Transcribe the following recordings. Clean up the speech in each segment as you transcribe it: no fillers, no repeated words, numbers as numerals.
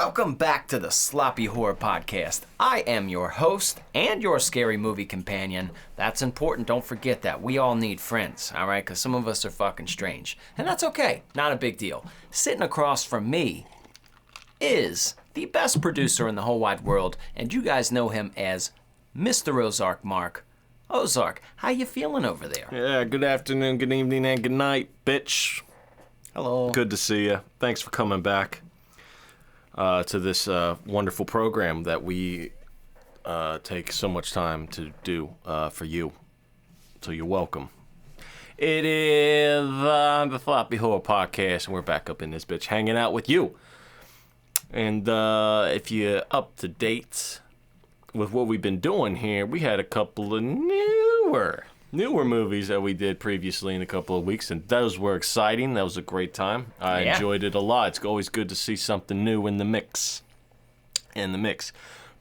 Welcome back to the Sloppy Horror Podcast. I am your host and your scary movie companion. That's important. Don't forget that. We all need friends, all right? Because some of us are fucking strange. And that's okay. Not a big deal. Sitting across from me is the best producer in the whole wide world, and you guys know him as Mr. Ozark Mark. Ozark, how you feeling over there? Yeah, good afternoon, good evening, and good night, bitch. Hello. Good to see you. Thanks for coming back to this wonderful program that we take so much time to do for you. So you're welcome. It is the Sloppy Horror Podcast, and we're back up in this bitch hanging out with you. And if you're up to date with what we've been doing here, we had a couple of newer movies that we did previously in a couple of weeks, and those were exciting. That was a great time. I enjoyed it a lot. It's always good to see something new in the mix.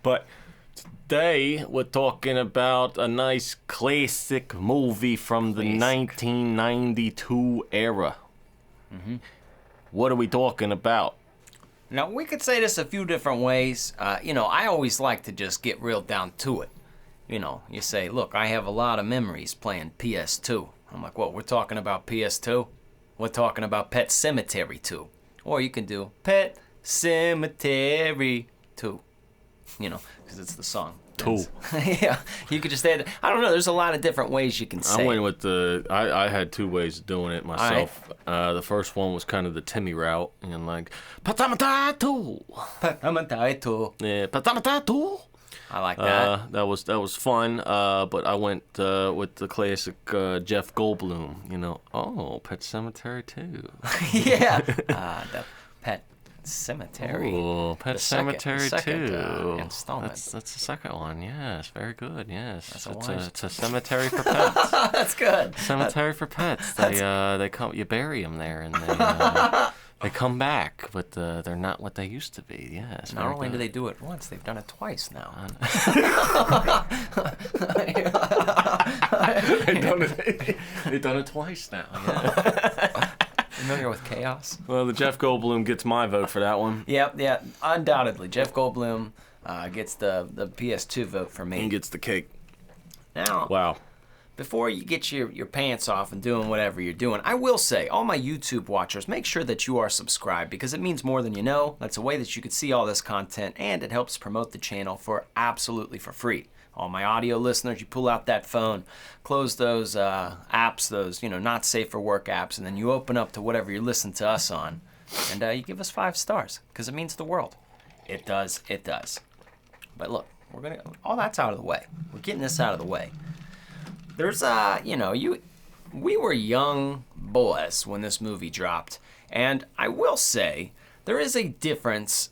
But today we're talking about a nice classic movie from the 1992 era. Mm-hmm. What are we talking about? Now, we could say this a few different ways. I always like to just get real down to it. You say, look, I have a lot of memories playing PS2. I'm like, what, we're talking about PS2? We're talking about Pet Sematary 2. Or you can do Pet Sematary 2. Because it's the song. Two. Yeah, you could just add, I don't know, there's a lot of different ways you can say I went with I had two ways of doing it myself. Right. The first one was kind of the Timmy route, and like, Patamatatu. Patamatatu. Yeah, Patamatatu. I like that. That was fun, but I went with the classic Jeff Goldblum, Oh, Pet Sematary 2. Yeah. The Pet Sematary. Oh, Pet Sematary 2. Installment. That's the second one. Yes, very good. Yes, it's a cemetery for pets. That's good. Cemetery for pets. They come. You bury them there, and they come back, but they're not what they used to be. Yes. Not only do they do it once, they've done it twice now. They've done it twice now. Yeah. Familiar with Chaos? Well, the Jeff Goldblum gets my vote for that one. Yep, yeah, undoubtedly. Jeff Goldblum gets the PS2 vote for me. He gets the cake. Now, wow. Before you get your pants off and doing whatever you're doing, I will say, all my YouTube watchers, make sure that you are subscribed because it means more than you know. That's a way that you can see all this content, and it helps promote the channel absolutely for free. All my audio listeners, you pull out that phone, close those apps, those not safe for work apps, and then you open up to whatever you listen to us on, and you give us 5 stars because it means the world. It does. But look, all that's out of the way. We're getting this out of the way. There's we were young boys when this movie dropped, and I will say there is a difference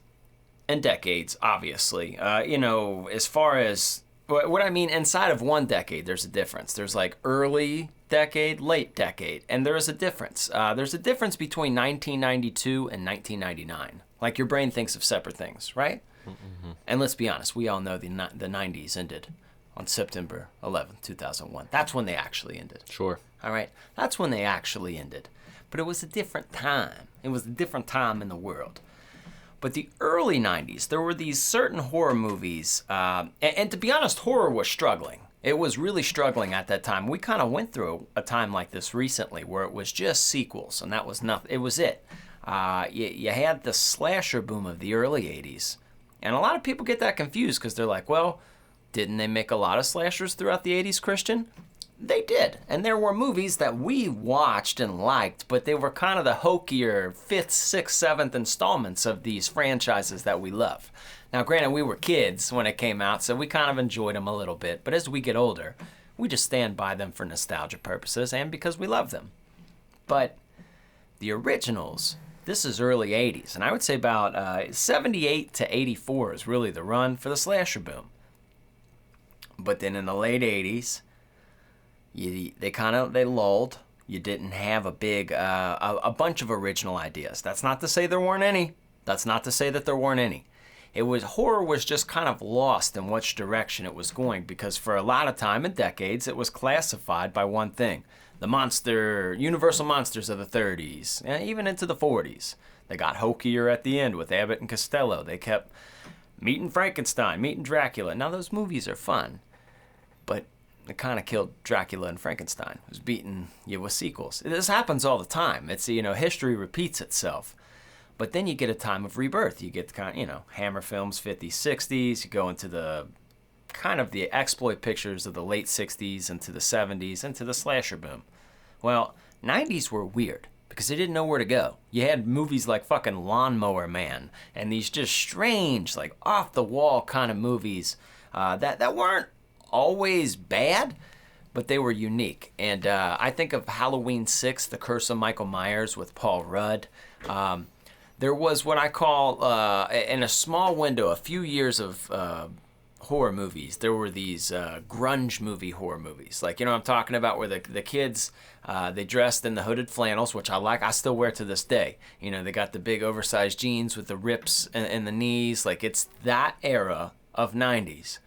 in decades, obviously. As far as what I mean, inside of one decade, there's a difference. There's like early decade, late decade, and there is a difference. There's a difference between 1992 and 1999. Like your brain thinks of separate things, right? Mm-hmm. And let's be honest, we all know the 90s ended on September 11th, 2001. That's when they actually ended. Sure. All right? That's when they actually ended. But it was a different time. It was a different time in the world. But the early 90s, there were these certain horror movies, and to be honest, horror was struggling. It was really struggling at that time. We kind of went through a time like this recently where it was just sequels, and that was nothing. It was it. You had the slasher boom of the early 80s, and a lot of people get that confused because they're like, well, didn't they make a lot of slashers throughout the 80s, Christian? They did, and there were movies that we watched and liked, but they were kind of the hokier 5th, 6th, 7th installments of these franchises that we love. Now, granted, we were kids when it came out, so we kind of enjoyed them a little bit, but as we get older, we just stand by them for nostalgia purposes and because we love them. But the originals, this is early 80s, and I would say about 78 to 84 is really the run for the slasher boom. But then in the late 80s, they lulled. You didn't have a bunch of original ideas. That's not to say there weren't any. That's not to say that there weren't any. Horror was just kind of lost in which direction it was going because for a lot of time and decades it was classified by one thing. The Universal monsters of the 30s, even into the 40s. They got hokier at the end with Abbott and Costello. They kept meeting Frankenstein, meeting Dracula. Now, those movies are fun, but it kind of killed Dracula and Frankenstein. It was beating you with sequels. This happens all the time. It's, history repeats itself. But then you get a time of rebirth. You get Hammer films, 50s, 60s. You go into the kind of the exploit pictures of the late 60s into the 70s into the slasher boom. Well, 90s were weird because they didn't know where to go. You had movies like fucking Lawnmower Man and these just strange, like off-the-wall kind of movies that weren't always bad, but they were unique. And I think of Halloween 6, The Curse of Michael Myers with Paul Rudd. There was what I call, in a small window, a few years of horror movies. There were these grunge movie horror movies. Like, I'm talking about where the kids, they dressed in the hooded flannels, which I like. I still wear to this day. They got the big oversized jeans with the rips in the knees. Like, it's that era of 90s.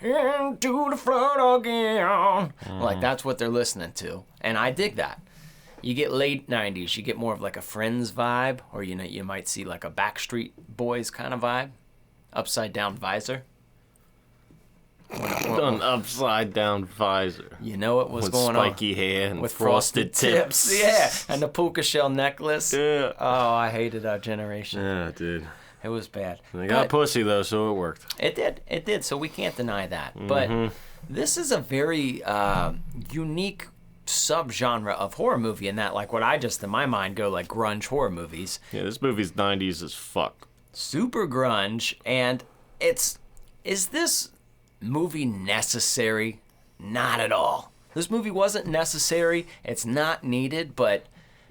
Into the flood again. Like, that's what they're listening to. And I dig that. You get late 90s, you get more of like a Friends vibe, or you might see like a Backstreet Boys kind of vibe. Upside down visor. An upside down visor. You know what was with going on? With spiky hair and with frosted tips. Yeah, and the puka shell necklace. Yeah. Oh, I hated our generation. Yeah, dude. It was bad. They got pussy though, so it worked. It did. So we can't deny that. But this is a very unique subgenre of horror movie in that, like, what I just in my mind go like grunge horror movies. Yeah, this movie's 90s as fuck. Super grunge, and is this movie necessary? Not at all. This movie wasn't necessary. It's not needed, but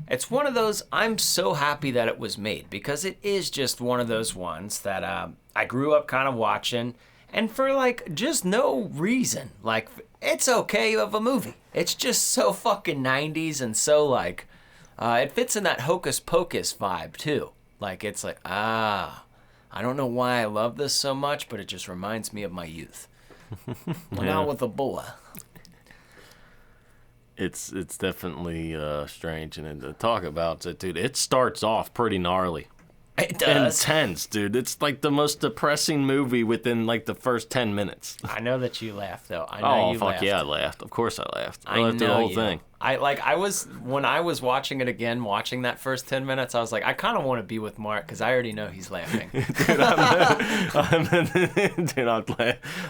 it's one of those, I'm so happy that it was made, because it is just one of those ones that I grew up kind of watching, and for like just no reason. Like, it's okay of a movie. It's just so fucking 90s and so like, it fits in that hocus pocus vibe too. Like, it's like, I don't know why I love this so much, but it just reminds me of my youth. Well, now with a boy. It's definitely strange, and to talk about it, dude, it starts off pretty gnarly. It does. Intense, dude. It's like the most depressing movie within like the first 10 minutes. I know that you laughed though. I know you fuck laughed. yeah, I laughed. Of course I laughed. I laughed through the whole thing. When I was watching it again, watching that first 10 minutes, I was like, I kind of want to be with Mark because I already know he's laughing. Dude,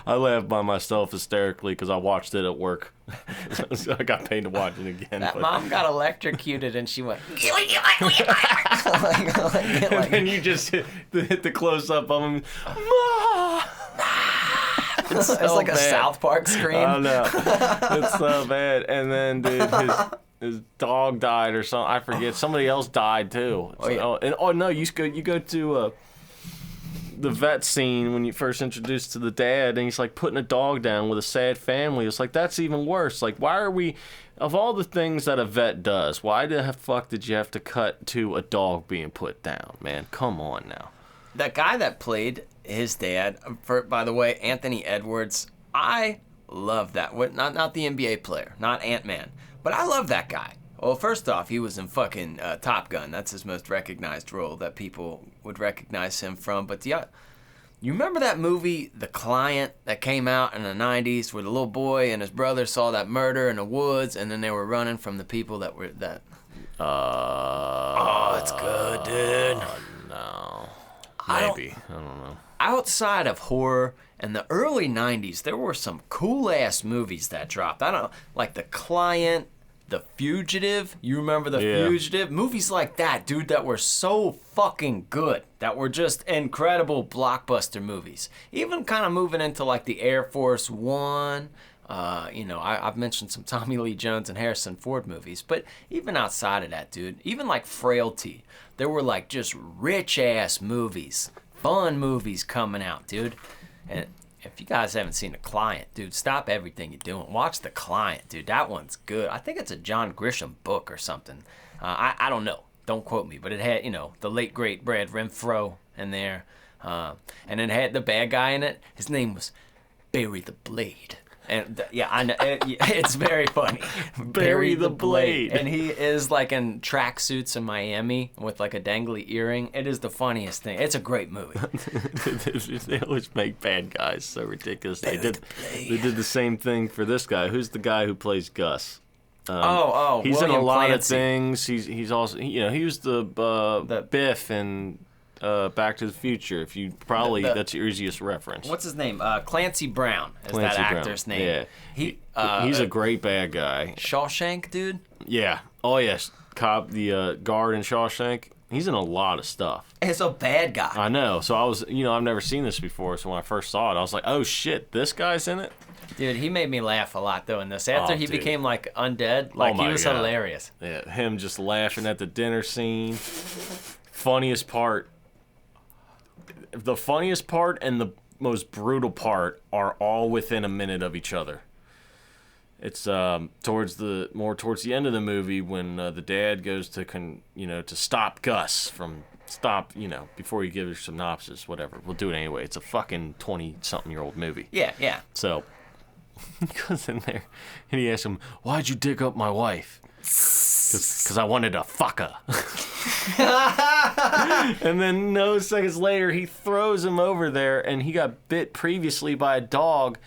I laughed by myself hysterically because I watched it at work. So I got paid to watch it again. That mom got electrocuted and she went. And then you just hit the close up of him. Ma! It's like a South Park scream. I know. It's so bad. And then, dude, his dog died or something. I forget. Somebody else died too. Oh, yeah. No, you go to the vet scene when you first introduced to the dad, and he's like putting a dog down with a sad family. It's like, that's even worse. Like, why are we, of all the things that a vet does, why the fuck did you have to cut to a dog being put down, man? Come on now. That guy that played his dad, by the way, Anthony Edwards, I love that. Not the NBA player, not Ant-Man, but I love that guy. Well, first off, he was in fucking Top Gun. That's his most recognized role that people would recognize him from. But you remember that movie, The Client, that came out in the 90s where the little boy and his brother saw that murder in the woods and then they were running from the people that were that... Oh, it's good, dude. No. Maybe. I don't know. Outside of horror in the early 90s, there were some cool-ass movies that dropped. I don't know, like The Client, The Fugitive. You remember The Fugitive? Movies like that, dude, that were so fucking good. That were just incredible blockbuster movies. Even kind of moving into like the Air Force One. I've mentioned some Tommy Lee Jones and Harrison Ford movies, but even outside of that, dude, even like Frailty, there were like just rich-ass movies, fun movies coming out, dude. And if you guys haven't seen The Client, dude, stop everything you're doing. Watch The Client, dude. That one's good. I think it's a John Grisham book or something. I don't know. Don't quote me, but it had, the late, great Brad Renfro in there. And it had the bad guy in it. His name was Barry the Blade. And yeah, I know it's very funny. Bury the blade. And he is like in tracksuits in Miami with like a dangly earring. It is the funniest thing. It's a great movie. They always make bad guys so ridiculous. They did the same thing for this guy. Who's the guy who plays Gus? He's William in a lot Clancy. of things. He's also he was the Biff in Back to the Future. If you probably that's your easiest reference. What's his name? Clancy Brown is Clancy that Brown. actor's name. Yeah, he's a great bad guy. Shawshank, dude. Yeah. Oh yes, cop the guard in Shawshank. He's in a lot of stuff. He's a bad guy. I know. So I was, I've never seen this before. So when I first saw it, I was like, oh shit, this guy's in it. Dude, he made me laugh a lot though in this. After he became like undead, like he was hilarious. Yeah, him just laughing at the dinner scene. Funniest part. The funniest part and the most brutal part are all within a minute of each other. It's towards the end of the movie when the dad goes to stop Gus from before you give a synopsis, whatever. We'll do it anyway. It's a fucking 20-something-year-old movie. Yeah. So he goes in there and he asks him, "Why'd you dig up my wife?" Because I wanted to fuck her. And then no seconds later, he throws him over there, and he got bit previously by a dog.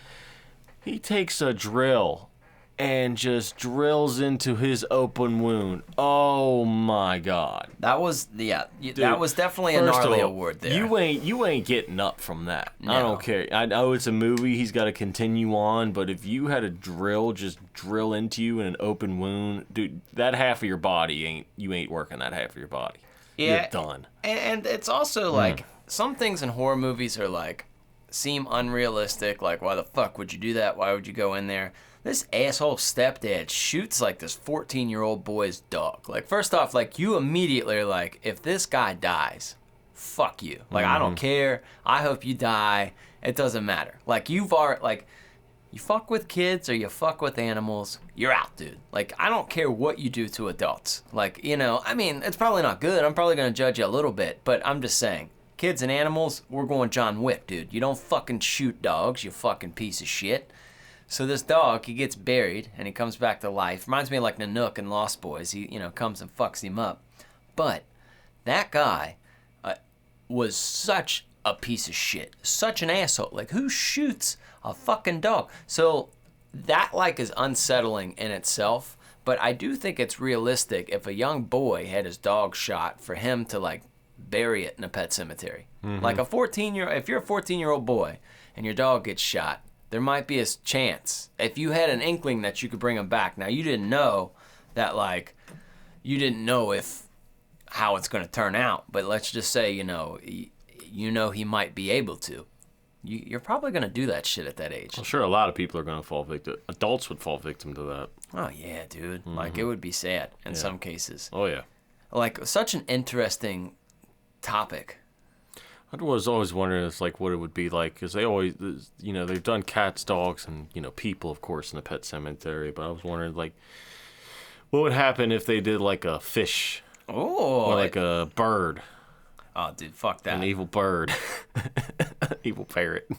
He takes a drill and just drills into his open wound. Oh my God! That was Dude, that was definitely a gnarly award there. You ain't getting up from that. No. I don't care. I know it's a movie. He's got to continue on. But if you had a drill just drill into you in an open wound, dude, that half of your body ain't working. That half of your body. Yeah, You're done. And it's also like some things in horror movies are like seem unrealistic. Like, why the fuck would you do that? Why would you go in there? This asshole stepdad shoots like this 14-year-old boy's dog. Like, first off, like you immediately are like, if this guy dies, fuck you. Like, I don't care. I hope you die. It doesn't matter. Like, you fuck with kids or you fuck with animals, you're out, dude. Like, I don't care what you do to adults. Like, I mean, it's probably not good. I'm probably going to judge you a little bit, but I'm just saying, kids and animals, we're going John Wick, dude. You don't fucking shoot dogs, you fucking piece of shit. So this dog, he gets buried and he comes back to life. Reminds me of like Nanook in Lost Boys. He, comes and fucks him up. But that guy was such a piece of shit, such an asshole. Like, who shoots a fucking dog? So that like is unsettling in itself. But I do think it's realistic if a young boy had his dog shot for him to like bury it in a pet cemetery. Like if you're a 14-year-old boy and your dog gets shot, there might be a chance if you had an inkling that you could bring him back. Now you didn't know that, like, you didn't know how it's going to turn out, but let's just say he might be able to. You're probably going to do that shit at that age. I'm sure a lot of people are going to fall victim. Adults would fall victim to that. Oh yeah, dude. Like, it would be sad in some cases. Oh yeah. Like, such an interesting topic. I was always wondering, like, what it would be like, because they always, they've done cats, dogs, and, people, of course, in the pet cemetery, but I was wondering, like, what would happen if they did, like, a fish? Oh. Or, like, a bird. Oh, dude, fuck that. An evil bird. Evil parrot.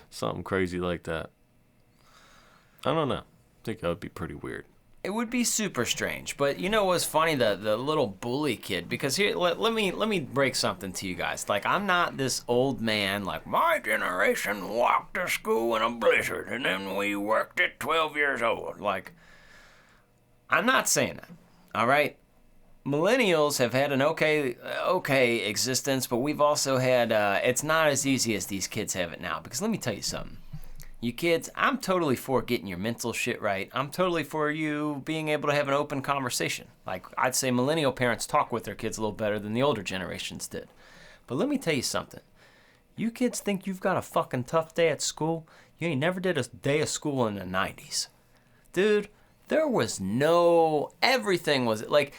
Something crazy like that. I don't know. I think that would be pretty weird. It would be super strange, but what's funny? The little bully kid, because here, let me break something to you guys. Like, I'm not this old man, like, my generation walked to school in a blizzard, and then we worked at 12 years old. Like, I'm not saying that, all right? Millennials have had an okay existence, but we've also had, it's not as easy as these kids have it now, because let me tell you something. You kids, I'm totally for getting your mental shit right. I'm totally for you being able to have an open conversation. Like, I'd say millennial parents talk with their kids a little better than the older generations did. But let me tell you something. You kids think you've got a fucking tough day at school? You ain't never did a day of school in the 90s. Dude, there was everything was, like,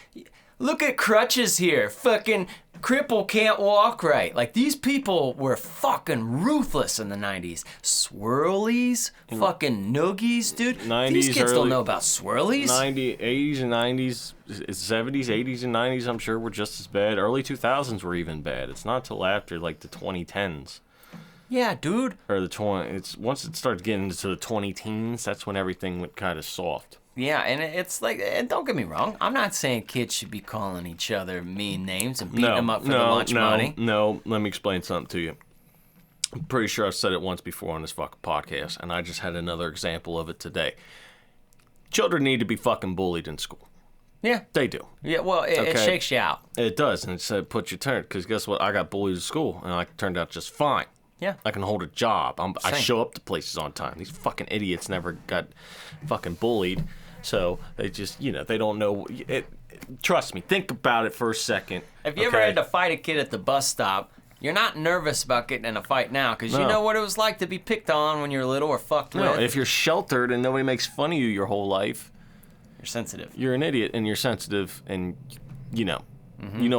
look at crutches here. Fucking cripple can't walk right. Like, these people were fucking ruthless in the 90s. Swirlies, fucking noogies, dude. 90s, these kids don't know about swirlies. 80s and 90s, 70s, 80s and 90s, I'm sure, were just as bad. Early 2000s were even bad. It's not till after, like, the 2010s Yeah, dude. Or the 20. It's once it starts getting into the 20 teens, that's when everything went kind of soft. Yeah, and it's like, and don't get me wrong, I'm not saying kids should be calling each other mean names and beating them up for the lunch money. No, let me explain something to you. I'm pretty sure I've said it once before on this fucking podcast, and I just had another example of it today. Children need to be fucking bullied in school. Yeah. They do. Yeah, well, it shakes you out. It does, and it puts you turn. Because guess what? I got bullied in school, and I turned out just fine. Yeah. I can hold a job. I show up to places on time. These fucking idiots never got fucking bullied. So they just, they don't know. Trust me. Think about it for a second. If you ever had to fight a kid at the bus stop, you're not nervous about getting in a fight now because you know what it was like to be picked on when you were little or fucked with. No, if you're sheltered and nobody makes fun of you your whole life, you're sensitive. You're an idiot and you're sensitive and you know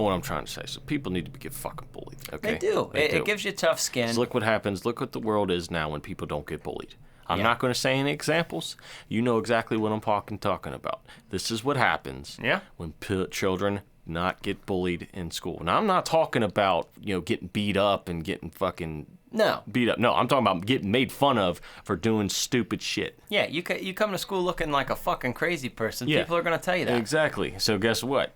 what I'm trying to say. So people need to get fucking bullied. Okay, they do. It gives you tough skin. Look what happens. Look what the world is now when people don't get bullied. I'm not going to say any examples. You know exactly what I'm talking about. This is what happens when children not get bullied in school. Now, I'm not talking about, getting beat up and getting fucking beat up. No, I'm talking about getting made fun of for doing stupid shit. Yeah, you come to school looking like a fucking crazy person. Yeah. People are going to tell you that. Exactly. So guess what?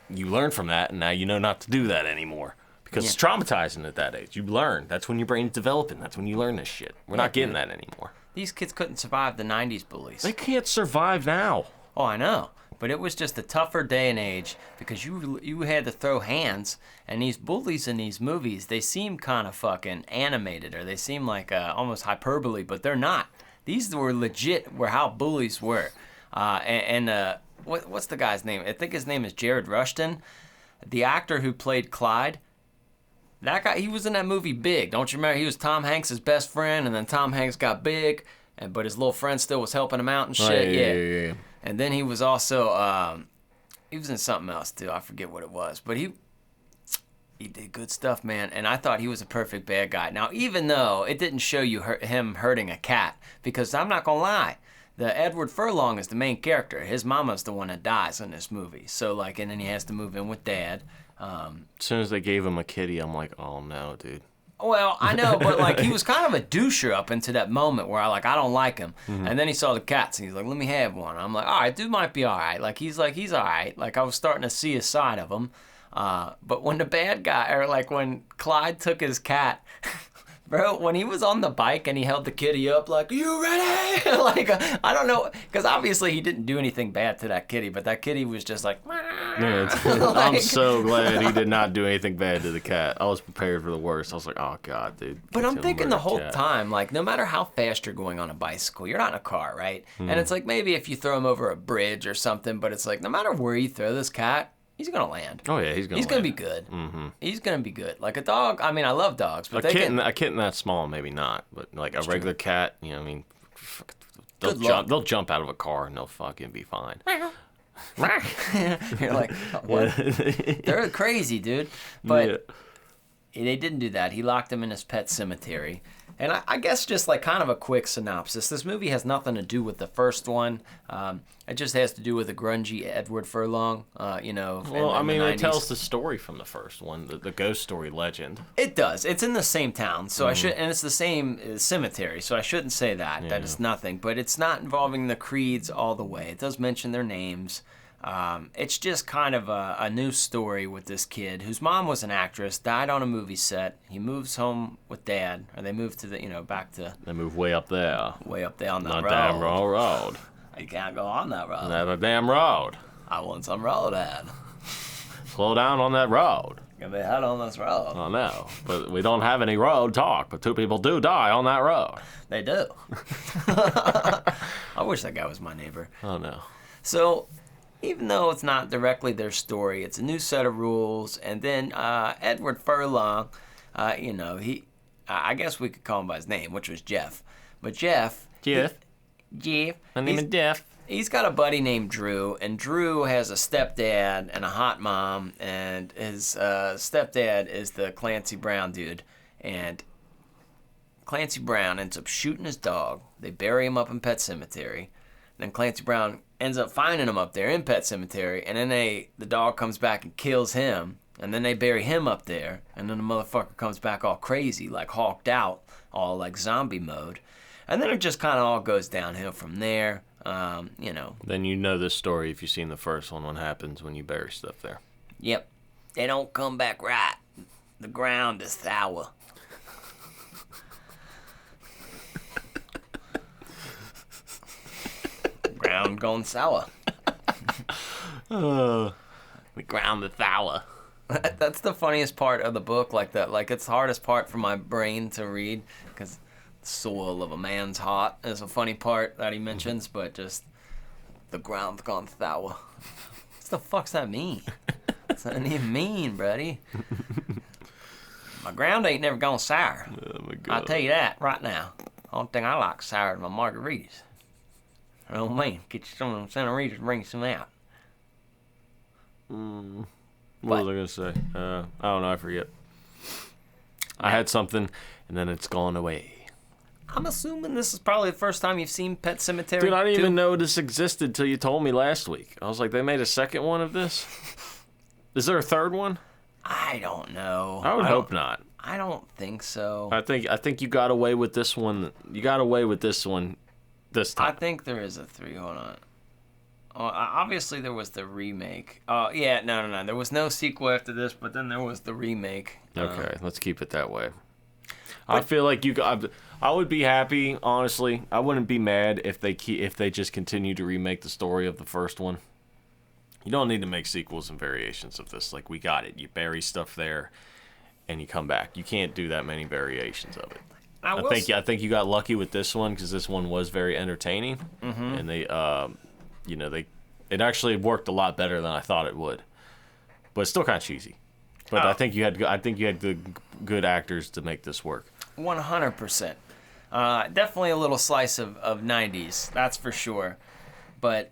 You learn from that, and now you know not to do that anymore. Because it's traumatizing at that age. You learn. That's when your brain's developing. That's when you learn this shit. We're not getting that anymore. These kids couldn't survive the 90s bullies. They can't survive now. Oh, I know. But it was just a tougher day and age because you had to throw hands. And these bullies in these movies, they seem kind of fucking animated or they seem like almost hyperbole, but they're not. These were legit how bullies were. What's the guy's name? I think his name is Jared Rushton. The actor who played Clyde. That guy, he was in that movie Big. Don't you remember? He was Tom Hanks' best friend, and then Tom Hanks got big, but his little friend still was helping him out and shit. Yeah. And then he was also, he was in something else too. I forget what it was, but he did good stuff, man. And I thought he was a perfect bad guy. Now, even though it didn't show you him hurting a cat, because I'm not gonna lie, the Edward Furlong is the main character. His mama's the one that dies in this movie. So and then he has to move in with Dad. As soon as they gave him a kitty, I'm like, oh no, dude. Well, I know, but he was kind of a doucher up into that moment where I don't like him. Mm-hmm. And then he saw the cats and he's like, let me have one. I'm like, all right, dude might be all right. He's all right. I was starting to see his side of him. But when the bad guy, or when Clyde took his cat, bro, when he was on the bike and he held the kitty up, are you ready? I don't know, because obviously he didn't do anything bad to that kitty, but that kitty was just like. I'm so glad he did not do anything bad to the cat. I was prepared for the worst. I was like, oh God, dude. But I'm thinking the whole time, no matter how fast you're going on a bicycle, you're not in a car, right? Mm. And it's maybe if you throw him over a bridge or something, but it's no matter where you throw this cat, he's gonna land. Oh yeah, he's gonna be good. Mm-hmm. He's gonna be good. Like a dog. I mean, I love dogs, but a kitten that small, maybe not. But a regular cat, they'll jump out of a car and they'll fucking be fine. You're like, what? They're crazy, dude. But they didn't do that. He locked him in his pet cemetery. And I guess just kind of a quick synopsis. This movie has nothing to do with the first one. It just has to do with a grungy Edward Furlong, Well, it tells the story from the first one, the ghost story legend. It does. It's in the same town, so and it's the same cemetery, so I shouldn't say that. Yeah. That is nothing. But it's not involving the creeds all the way. It does mention their names. It's just kind of a new story with this kid whose mom was an actress, died on a movie set. He moves home with Dad, or they move to back to. They move way up there. Way up there on the road. Not damn road. You can't go on that road. That a damn road. I want some road, Dad. Slow down on that road. Gonna be head on this road. I know, but we don't have any road talk. But two people do die on that road. They do. I wish that guy was my neighbor. Oh no. So. Even though it's not directly their story, it's a new set of rules. And then Edward Furlong, I guess we could call him by his name, which was Jeff. But Jeff. My name is Jeff. He's got a buddy named Drew, and Drew has a stepdad and a hot mom, and his stepdad is the Clancy Brown dude. And Clancy Brown ends up shooting his dog. They bury him up in Pet Cemetery. Then Clancy Brown ends up finding him up there in Pet Cemetery, and then the dog comes back and kills him, And then they bury him up there, and then the motherfucker comes back all crazy, like hawked out, all like zombie mode. And then it just kind of all goes downhill from there, you know. Then you know this story if you've seen the first one, what happens when you bury stuff there. Yep. They don't come back right. The ground is sour. Ground gone sour. We ground the sour. That's the funniest part of the book, like that. Like, it's the hardest part for my brain to read, because the soil of a man's hot is a funny part that he mentions, but just the ground's gone sour. What the fuck's that mean? What's that even mean, buddy? My ground ain't never gone sour. Oh my God. I'll tell you that right now. Only thing I like sour is my margaritas. Oh man, get you some of them senoritas, bring some out. What was I gonna say? I don't know. I forget. I had something, and then it's gone away. I'm assuming this is probably the first time you've seen Pet Sematary. Dude, I didn't 2. even know this existed till you told me last week. I was like, they made a second one of this? Is there a third one? I don't know. I would hope not. I don't think so. I think you got away with this one. You got away with this one this I time. think there is a 3. Hold on. Obviously, there was the remake. Yeah, no. There was no sequel after this, but then there was the remake. Okay, let's keep it that way. I feel like I would be happy, honestly. I wouldn't be mad if they just continue to remake the story of the first one. You don't need to make sequels and variations of this. Like, we got it. You bury stuff there, and you come back. You can't do that many variations of it. I think you got lucky with this one because this one was very entertaining, and they, it actually worked a lot better than I thought it would. But it's still kind of cheesy. But I think you had the good actors to make this work. 100%. Definitely a little slice of 90s, that's for sure. But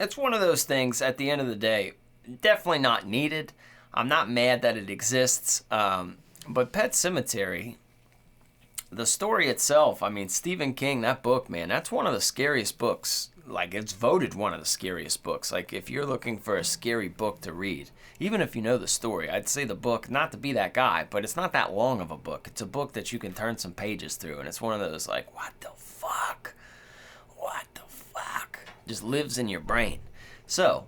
it's one of those things, at the end of the day, definitely not needed. I'm not mad that it exists. But Pet Sematary, the story itself, I mean, Stephen King, that book, man, that's one of the scariest books. Like, it's voted one of the scariest books. Like, if you're looking for a scary book to read, even if you know the story, I'd say the book, not to be that guy, but it's not that long of a book. It's a book that you can turn some pages through, and it's one of those, like, what the fuck? What the fuck? Just lives in your brain. So,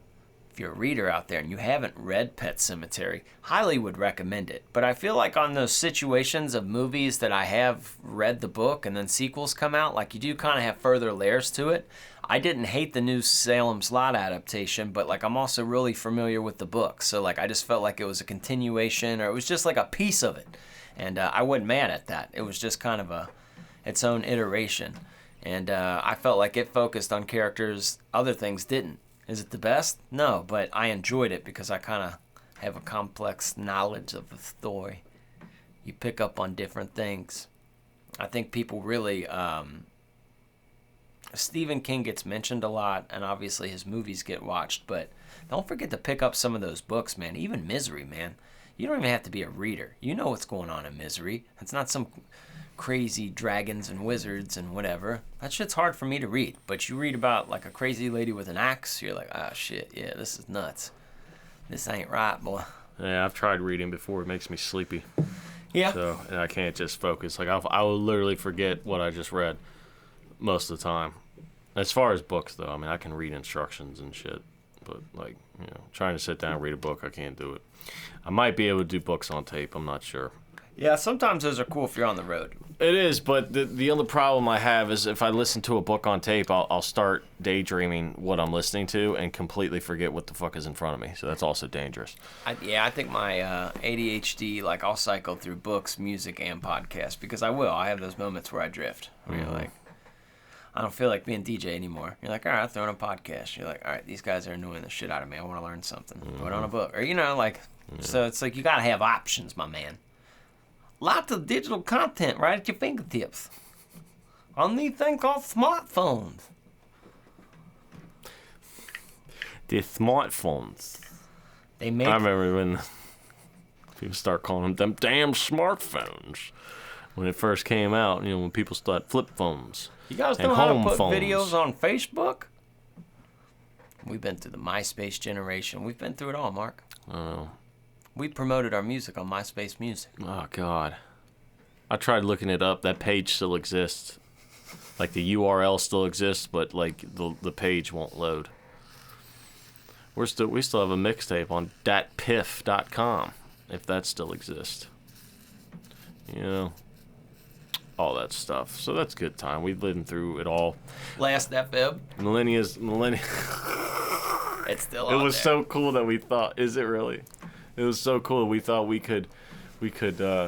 if you're a reader out there and you haven't read Pet Sematary, highly would recommend it. But I feel like on those situations of movies that I have read the book and then sequels come out, like, you do kind of have further layers to it. I didn't hate the new Salem's Lot adaptation, but like, I'm also really familiar with the book. So like, I just felt like it was a continuation, or it was just like a piece of it. And I wasn't mad at that. It was just kind of its own iteration. And I felt like it focused on characters other things didn't. Is it the best? No, but I enjoyed it because I kind of have a complex knowledge of the story. You pick up on different things. I think people really... Stephen King gets mentioned a lot, and obviously his movies get watched, but don't forget to pick up some of those books, man. Even Misery, man. You don't even have to be a reader. You know what's going on in Misery. It's not some crazy dragons and wizards and whatever. That shit's hard for me to read, but you read about like a crazy lady with an axe, you're like, ah, shit, yeah, this is nuts. This ain't right, boy. Yeah, I've tried reading before. It makes me sleepy. Yeah. So, and I can't just focus. Like, I will literally forget what I just read most of the time. As far as books, though, I mean, I can read instructions and shit, but, like, trying to sit down and read a book, I can't do it. I might be able to do books on tape, I'm not sure. Yeah, sometimes those are cool if you're on the road. It is, but the other problem I have is if I listen to a book on tape, I'll start daydreaming what I'm listening to and completely forget what the fuck is in front of me, so that's also dangerous. I think my ADHD, like, I'll cycle through books, music, and podcasts, because I have those moments where I drift, where you're like, I don't feel like being DJ anymore. You're like, all right, I'll throw on a podcast. You're like, all right, these guys are annoying the shit out of me. I want to learn something. Put on a book. Or, so it's like you got to have options, my man. Lots of digital content right at your fingertips on these thing called smartphones. The smartphones. I remember when people start calling them damn smartphones. When it first came out, when people started flip phones. You guys know how to put videos on Facebook? We've been through the MySpace generation. We've been through it all, Mark. Oh. We promoted our music on MySpace Music. Oh, God. I tried looking it up. That page still exists. Like, the URL still exists, but, like, the page won't load. We still have a mixtape on datpiff.com, if that still exists. You know, all that stuff. So that's good time. We've lived through it all. Last FM. Millennia. It's still It on was there. so cool that we thought. Is it really? It was so cool. We thought we could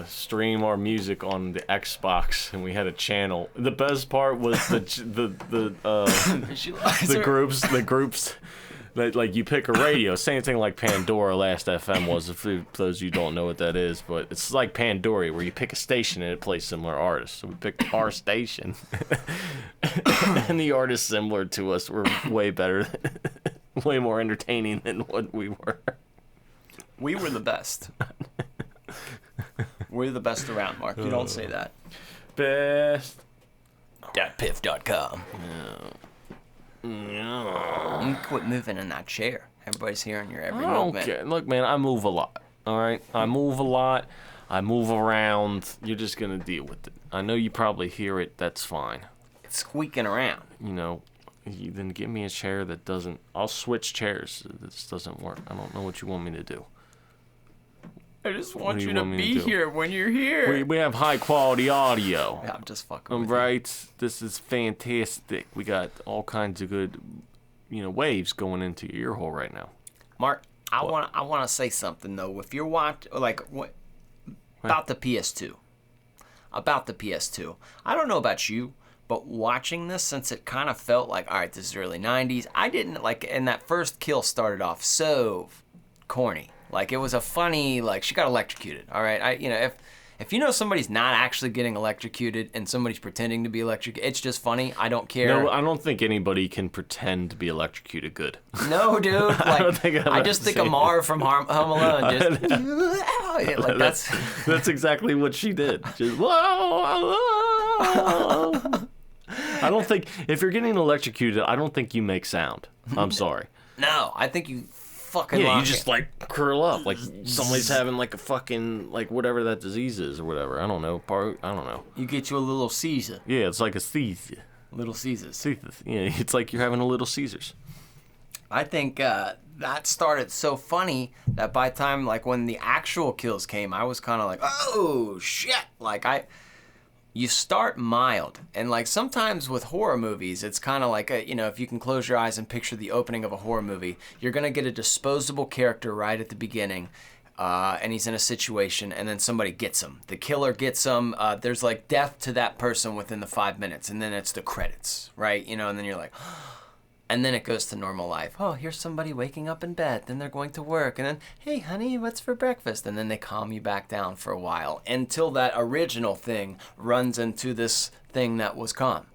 stream our music on the Xbox, and we had a channel. The best part was the groups that, like, you pick a radio. Same thing like Pandora Last FM was, if those of you don't know what that is, but it's like Pandora where you pick a station and it plays similar artists. So we picked our station, and the artists similar to us were way better, way more entertaining than what we were. We were the best. We're the best around, Mark. You don't say that. Best. Datpiff.com. Yeah. You quit moving in that chair. Everybody's hearing your every I don't movement. care. Look, man, I move a lot. All right? I move a lot. I move around. You're just going to deal with it. I know you probably hear it. That's fine. It's squeaking around. You know, you then give me a chair that doesn't... I'll switch chairs. This doesn't work. I don't know what you want me to do. I just want do you you to want me to be do? here when you're here. We have high-quality audio. Yeah, I'm just fucking with you. Right? This is fantastic. We got all kinds of good, waves going into your ear hole right now. Mark, I want to say something though. If you're watching, about the PS2, I don't know about you, but watching this, since it kind of felt like, all right, this is early '90s. I didn't and that first kill started off so corny. Like, it was a funny, she got electrocuted. All right, if you know somebody's not actually getting electrocuted and somebody's pretending to be electrocuted, it's just funny. I don't care. No, I don't think anybody can pretend to be electrocuted good. No, dude. I just think of Marv from Home Alone. Just that's exactly what she did. Just whoa. I don't think if you're getting electrocuted, I don't think you make sound. I'm sorry. No, I think you fucking you lock just it. curl up like somebody's having a fucking whatever that disease is or whatever. I don't know. I don't know. You get you a little Caesar. Yeah, it's like a Caesar. Little Caesars. Yeah, it's like you're having a little Caesars. I think that started so funny that by the time when the actual kills came, I was kind of like, oh shit! You start mild, and sometimes with horror movies, it's kind of like if you can close your eyes and picture the opening of a horror movie, you're gonna get a disposable character right at the beginning, and he's in a situation, and then somebody gets him. The killer gets him. There's death to that person within the 5 minutes, and then it's the credits, right? And then you're like. And then it goes to normal life. Oh, here's somebody waking up in bed. Then they're going to work. And then, hey, honey, what's for breakfast? And then they calm you back down for a while until that original thing runs into this thing that was calm.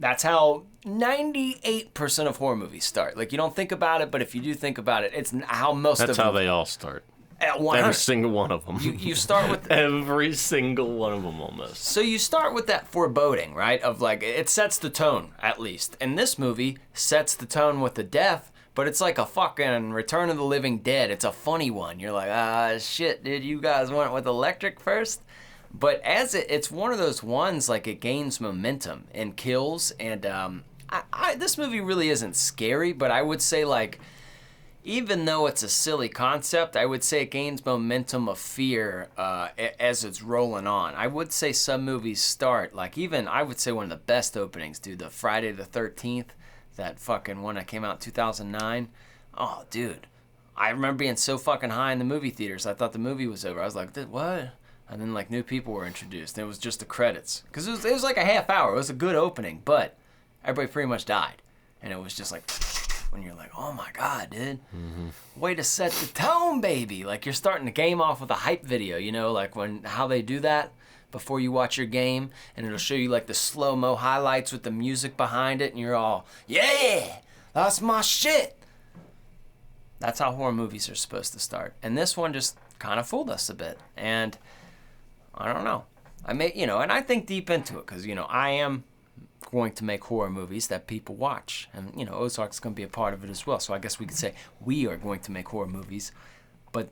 That's how 98% of horror movies start. You don't think about it, but if you do think about it, it's how most of them... That's how they all start. Every single one of them. You start with... Every single one of them almost. So you start with that foreboding, right? Of it sets the tone, at least. And this movie sets the tone with the death, but it's like a fucking Return of the Living Dead. It's a funny one. You're like, shit, dude, you guys went with electric first? But as it's one of those ones, it gains momentum and kills. And this movie really isn't scary, but I would say, even though it's a silly concept, I would say it gains momentum of fear as it's rolling on. I would say some movies start, I would say one of the best openings, dude, the Friday the 13th, that fucking one that came out in 2009. Oh, dude. I remember being so fucking high in the movie theaters, I thought the movie was over. I was like, what? And then, new people were introduced, and it was just the credits. Because it was a half hour. It was a good opening, but everybody pretty much died. And it was just when you're like, oh my God, dude. Mm-hmm. Way to set the tone, baby. You're starting the game off with a hype video, how they do that before you watch your game, and it'll show you the slow-mo highlights with the music behind it, and you're all, yeah, that's my shit. That's how horror movies are supposed to start. And this one just kind of fooled us a bit. And I don't know. And I think deep into it, because, I am going to make horror movies that people watch. And, you know, Ozark's going to be a part of it as well. So I guess we could say we are going to make horror movies. But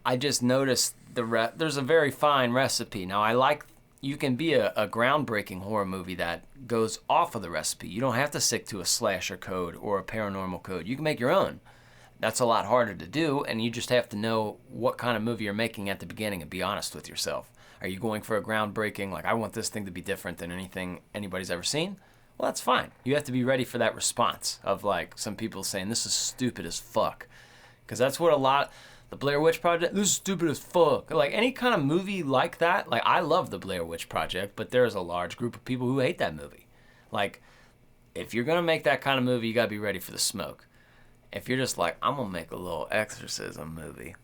I just noticed there's a very fine recipe. Now, you can be a groundbreaking horror movie that goes off of the recipe. You don't have to stick to a slasher code or a paranormal code. You can make your own. That's a lot harder to do, and you just have to know what kind of movie you're making at the beginning and be honest with yourself. Are you going for a groundbreaking, like, I want this thing to be different than anything anybody's ever seen? Well, that's fine. You have to be ready for that response of, like, some people saying, this is stupid as fuck. Because that's what the Blair Witch Project, this is stupid as fuck. Like, any kind of movie like that, like, I love the Blair Witch Project, but there's a large group of people who hate that movie. Like, if you're going to make that kind of movie, you got to be ready for the smoke. If you're just like, I'm going to make a little exorcism movie,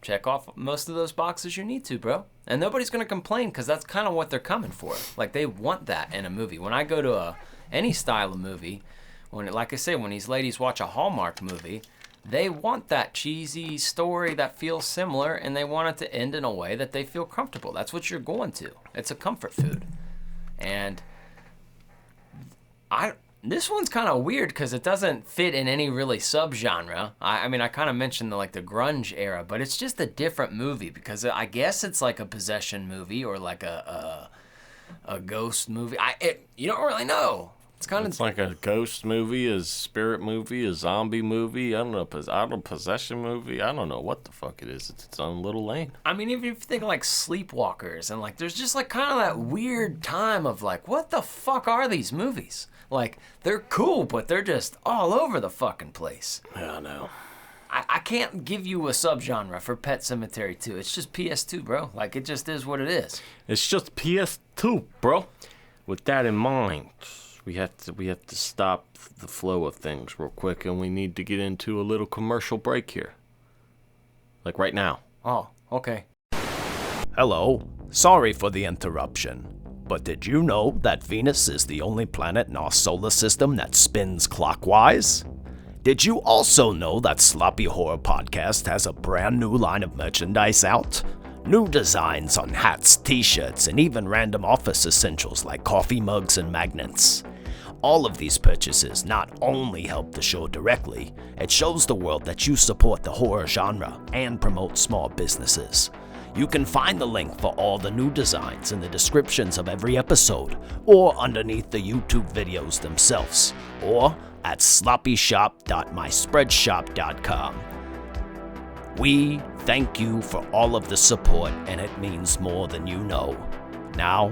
check off most of those boxes you need to, bro. And nobody's going to complain because that's kind of what they're coming for. Like, they want that in a movie. When I go to any style of movie, like I say, when these ladies watch a Hallmark movie, they want that cheesy story that feels similar, and they want it to end in a way that they feel comfortable. That's what you're going to. It's a comfort food. And this one's kind of weird because it doesn't fit in any really subgenre. I mean, I kind of mentioned the grunge era, but it's just a different movie because I guess it's like a possession movie or like a ghost movie. You don't really know. It's like a ghost movie, a spirit movie, a zombie movie. I don't know, possession movie. I don't know what the fuck it is. It's its own little lane. I mean, even if you think of like Sleepwalkers and like, there's just like kind of that weird time of like, what the fuck are these movies? Like, they're cool, but they're just all over the fucking place. Yeah, I know. I can't give you a subgenre for Pet Sematary 2. It's just PS2, bro. Like, it just is what it is. It's just PS2, bro. With that in mind, we have to stop the flow of things real quick, and we need to get into a little commercial break here. Like right now. Oh, okay. Hello. Sorry for the interruption. But did you know that Venus is the only planet in our solar system that spins clockwise? Did you also know that Sloppy Horror Podcast has a brand new line of merchandise out? New designs on hats, t-shirts, and even random office essentials like coffee mugs and magnets. All of these purchases not only help the show directly, it shows the world that you support the horror genre and promote small businesses. You can find the link for all the new designs in the descriptions of every episode, or underneath the YouTube videos themselves, or at sloppyshop.myspreadshop.com. We thank you for all of the support, and it means more than you know. Now,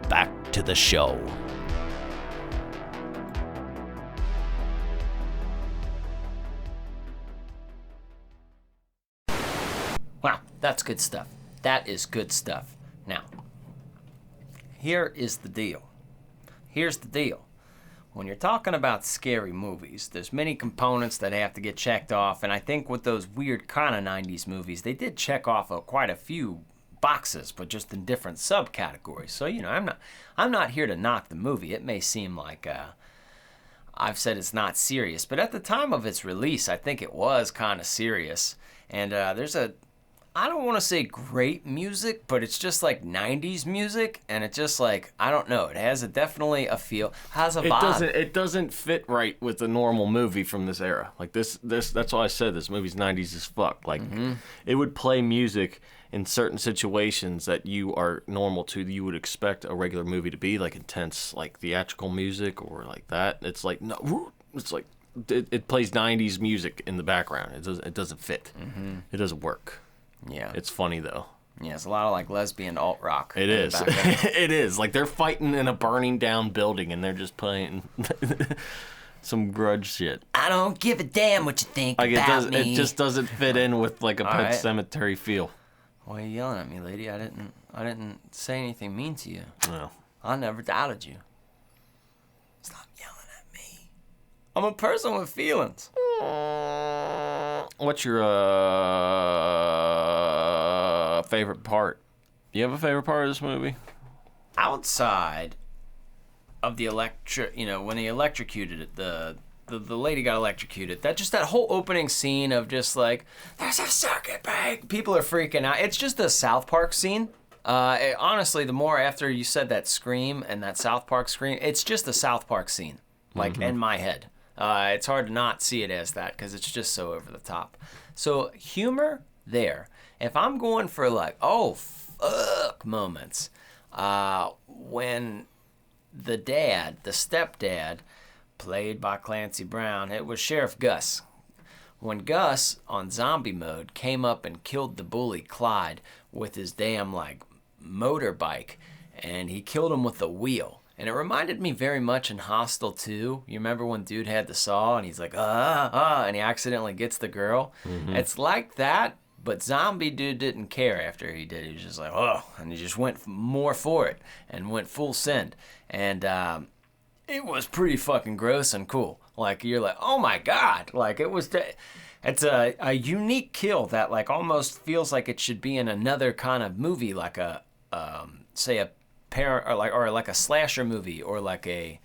back to the show. Wow, that's good stuff. That is good stuff. Now, here is the deal. Here's the deal. When you're talking about scary movies, there's many components that have to get checked off, and I think with those weird kind of 90s movies, they did check off quite a few boxes, but just in different subcategories. So, you know, I'm not here to knock the movie. It may seem like I've said it's not serious, but at the time of its release, I think it was kind of serious. And I don't want to say great music, but it's just like 90s music, and it's just like, I don't know, it has definitely a feel, has a vibe. It doesn't fit right with the normal movie from this era. Like this that's why I said this movie's 90s as fuck. Like, it would play music in certain situations that you are normal to, that you would expect a regular movie to be, like intense, like theatrical music or like that. It's like, no, it's like, it plays 90s music in the background. It doesn't fit. It doesn't work. Yeah. It's funny though. Yeah, it's a lot of like lesbian alt rock. It is. It is. Like they're fighting in a burning down building and they're just playing some grudge shit. I don't give a damn what you think like about me. It just doesn't fit in with like a Pet Sematary feel. Why are you yelling at me, lady? I didn't say anything mean to you. No. I never doubted you. Stop yelling at me. I'm a person with feelings. What's your favorite part? Do you have a favorite part of this movie? Outside of the when they electrocuted it, the lady got electrocuted. That whole opening scene of just like, there's a circuit break. People are freaking out. It's just a South Park scene. Honestly, the more after you said that scream and that South Park scream, it's just a South Park scene, like in my head. It's hard to not see it as that because it's just so over the top. So humor there. If I'm going for like, oh fuck moments, when the stepdad, played by Clancy Brown, it was Sheriff Gus. When Gus, on zombie mode, came up and killed the bully Clyde with his damn like motorbike, and he killed him with a wheel. And it reminded me very much in Hostel 2. You remember when dude had the saw and he's like, and he accidentally gets the girl? It's like that, but zombie dude didn't care after he did. He was just like, oh, and he just went more for it and went full send. And it was pretty fucking gross and cool. Like, you're like, oh my God. Like, it's a unique kill that like almost feels like it should be in another kind of movie, like a, say a parent or like a slasher movie or like a,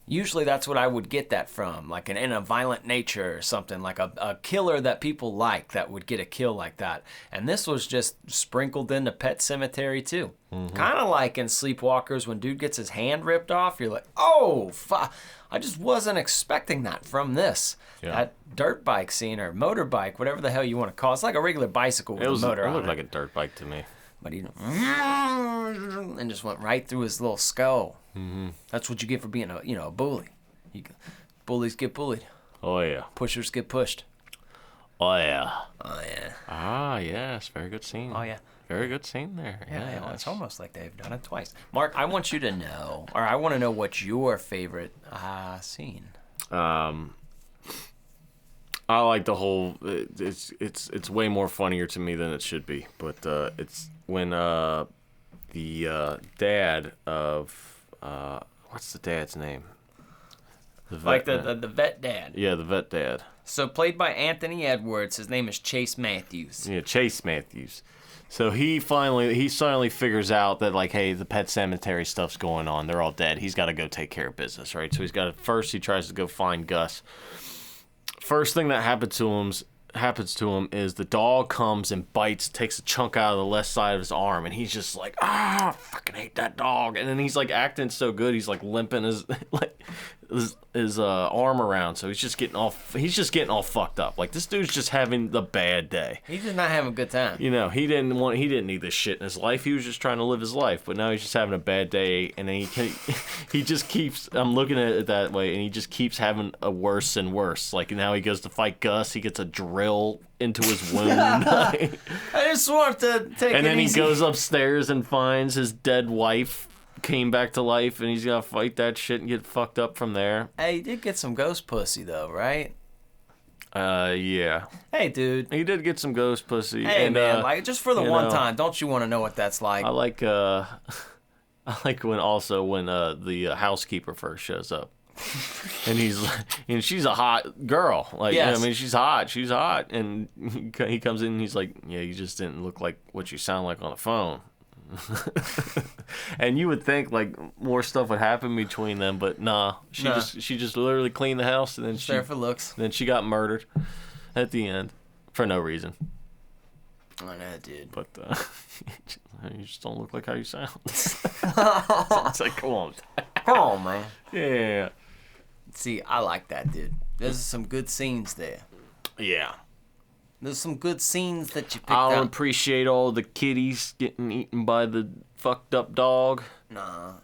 usually that's what I would get that from, like in a violent nature or something, like a killer that people like that would get a kill like that. And this was just sprinkled into Pet Sematary Two. Kind of like in Sleepwalkers when dude gets his hand ripped off, you're like, oh, fuck. I just wasn't expecting that from this. Yeah. That dirt bike scene or motorbike, whatever the hell you want to call it. It's like a regular bicycle with a motor on it. It looked like a dirt bike to me. But he and just went right through his little skull. That's what you get for being a bully. Bullies get bullied. Oh yeah. Pushers get pushed. Oh yeah. Oh yeah. Ah yes, very good scene. Oh yeah. Very good scene there. Yeah, well, it's almost like they've done it twice. Mark, I want you to know, or I want to know what's your favorite scene. I like the whole. It's way more funnier to me than it should be, but it's when the dad of what's the dad's name? The vet dad. Yeah, the vet dad. So played by Anthony Edwards. His name is Chase Matthews. Yeah, Chase Matthews. So he finally figures out that like, hey, the Pet Sematary stuff's going on. They're all dead. He's got to go take care of business, right? So he tries to go find Gus. First thing that happens to him is the dog comes and takes a chunk out of the left side of his arm, and he's just like, I fucking hate that dog. And then he's like acting so good, he's like limping his arm around, so he's just getting all fucked up. Like, this dude's just having the bad day. He's just not having a good time. You know, he didn't need this shit in his life. He was just trying to live his life, but now he's just having a bad day, and then he just keeps. I'm looking at it that way, and he just keeps having a worse and worse. Like, now he goes to fight Gus, he gets a drill into his wound. I just want to take and it then easy. He goes upstairs and finds his dead wife came back to life, and he's gotta fight that shit and get fucked up from there. Hey, he did get some ghost pussy though, right? Yeah. Hey, dude. He did get some ghost pussy. Hey, and, man, like just for the one time, don't you want to know what that's like? I like when the housekeeper first shows up. And she's a hot girl. Like, yes. I mean, she's hot. And he comes in and he's like, yeah, you just didn't look like what you sound like on the phone. And you would think like more stuff would happen between them, but nah. She just literally cleaned the house, and then there for looks. Then she got murdered at the end for no reason. I know, dude. But you just don't look like how you sound. It's like, come on, man. Yeah. See, I like that, dude. There's some good scenes there. Yeah. There's some good scenes that you picked I don't up. appreciate all the kitties getting eaten by the fucked up dog. Nah.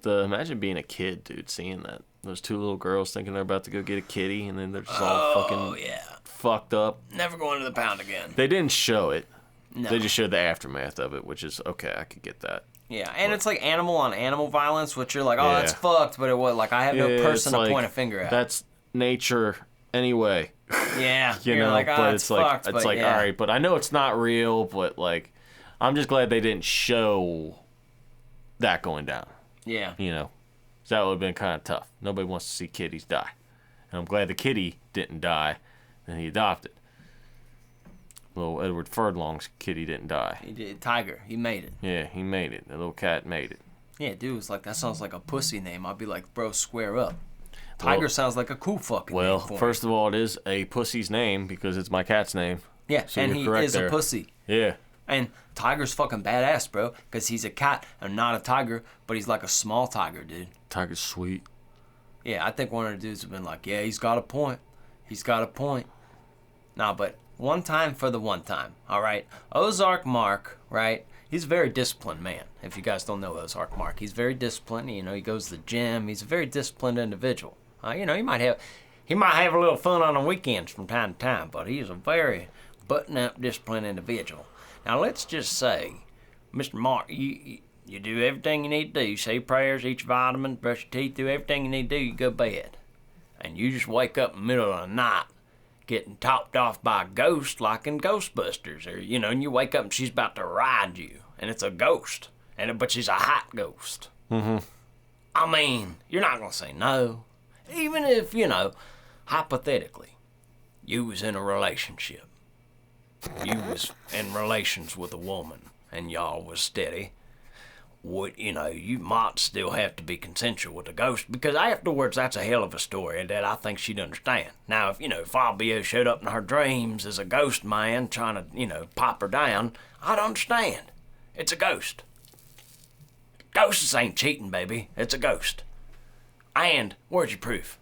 Imagine being a kid, dude, seeing that. Those two little girls thinking they're about to go get a kitty, and then they're just all fucking fucked up. Never going to the pound again. They didn't show it. No. They just showed the aftermath of it, which is okay. I could get that. Yeah, and it's like animal on animal violence, which you're like, oh, that's fucked, but it was like, I have no person to point a finger at. That's nature anyway. Yeah, you're like, oh, but it's like, fucked, it's like, all right, but I know it's not real, but like, I'm just glad they didn't show that going down. Yeah. You know, 'cause that would have been kind of tough. Nobody wants to see kitties die. And I'm glad the kitty didn't die and he adopted. Little Edward Furlong's kitty didn't die. He did. Tiger, he made it. Yeah, he made it. The little cat made it. Yeah, dude, it's like, that sounds like a pussy name. I'd be like, bro, square up. Tiger sounds like a cool fucking name for first of all, it is a pussy's name because it's my cat's name. Yeah, so and he is a pussy. Yeah. And Tiger's fucking badass, bro, because he's a cat and not a tiger, but he's like a small tiger, dude. Tiger's sweet. Yeah, I think one of the dudes have been like, yeah, he's got a point. He's got a point. Nah, but one time for the one time, all right? Ozark Mark, right? He's a very disciplined man. If you guys don't know Ozark Mark, he's very disciplined. You know, he goes to the gym. He's a very disciplined individual. You know, he might have a little fun on the weekends from time to time, but he's a very button-up, disciplined individual. Now, let's just say, Mr. Mark, you do everything you need to do. You say prayers, eat your vitamins, brush your teeth, do everything you need to do, you go to bed. And you just wake up in the middle of the night getting topped off by a ghost like in Ghostbusters. Or, you know, and you wake up and she's about to ride you. And it's a ghost. But she's a hot ghost. Mm-hmm. I mean, you're not going to say no. Even if, you know, hypothetically, you was in a relationship. You was in relations with a woman and y'all was steady. You know, you might still have to be consensual with the ghost, because afterwards that's a hell of a story that I think she'd understand. Now, if Fabio showed up in her dreams as a ghost man trying to, you know, pop her down, I'd understand. It's a ghost. Ghosts ain't cheating, baby. It's a ghost. And where's your proof?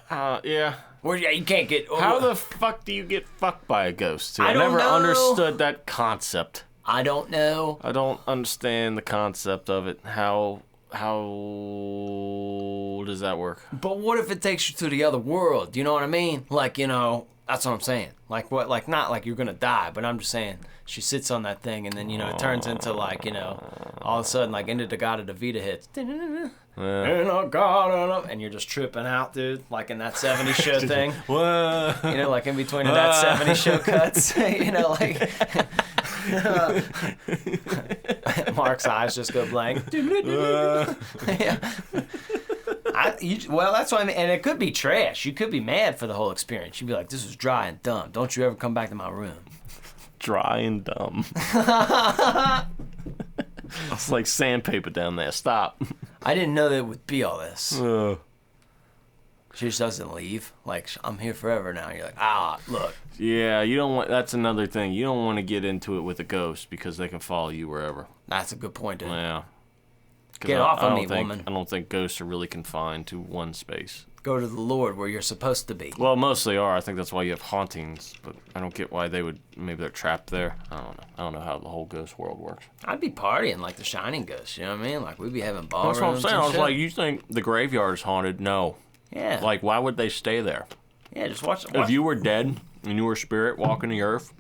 Yeah. You can't get. How the fuck do you get fucked by a ghost? Too? I don't never know. understood that concept. I don't know. I don't understand the concept of it. How does that work? But what if it takes you to the other world? You know what I mean? Like, you know, that's what I'm saying. Like what? Like not like you're gonna die, but I'm just saying she sits on that thing and then, you know, it turns into like, you know, all of a sudden like Into the God of the Vita hits. And you're just tripping out, dude, like in that 70s show thing. Whoa. You know, like in between of that 70s show cuts. You know, like Mark's eyes just go blank. Yeah. Well, that's what I mean. And it could be trash. You could be mad for the whole experience. You'd be like, this was dry and dumb. Don't you ever come back to my room. Dry and dumb. It's like sandpaper down there. Stop. I didn't know that it would be all this. She just doesn't leave. Like, I'm here forever now. You're like, look. Yeah, you don't want. That's another thing. You don't want to get into it with a ghost because they can follow you wherever. That's a good point, dude. Yeah. Get off of me, woman. I don't think ghosts are really confined to one space. Go to the Lord where you're supposed to be. Well, mostly are. I think that's why you have hauntings, but I don't get why they would. Maybe they're trapped there. I don't know. I don't know how the whole ghost world works. I'd be partying like the Shining Ghost. You know what I mean? Like we'd be having ballrooms. That's what I'm saying. I was shit. like, you think the graveyard is haunted? No. Yeah. Like, why would they stay there? Yeah, just watch. If you were dead and you were a spirit walking the earth,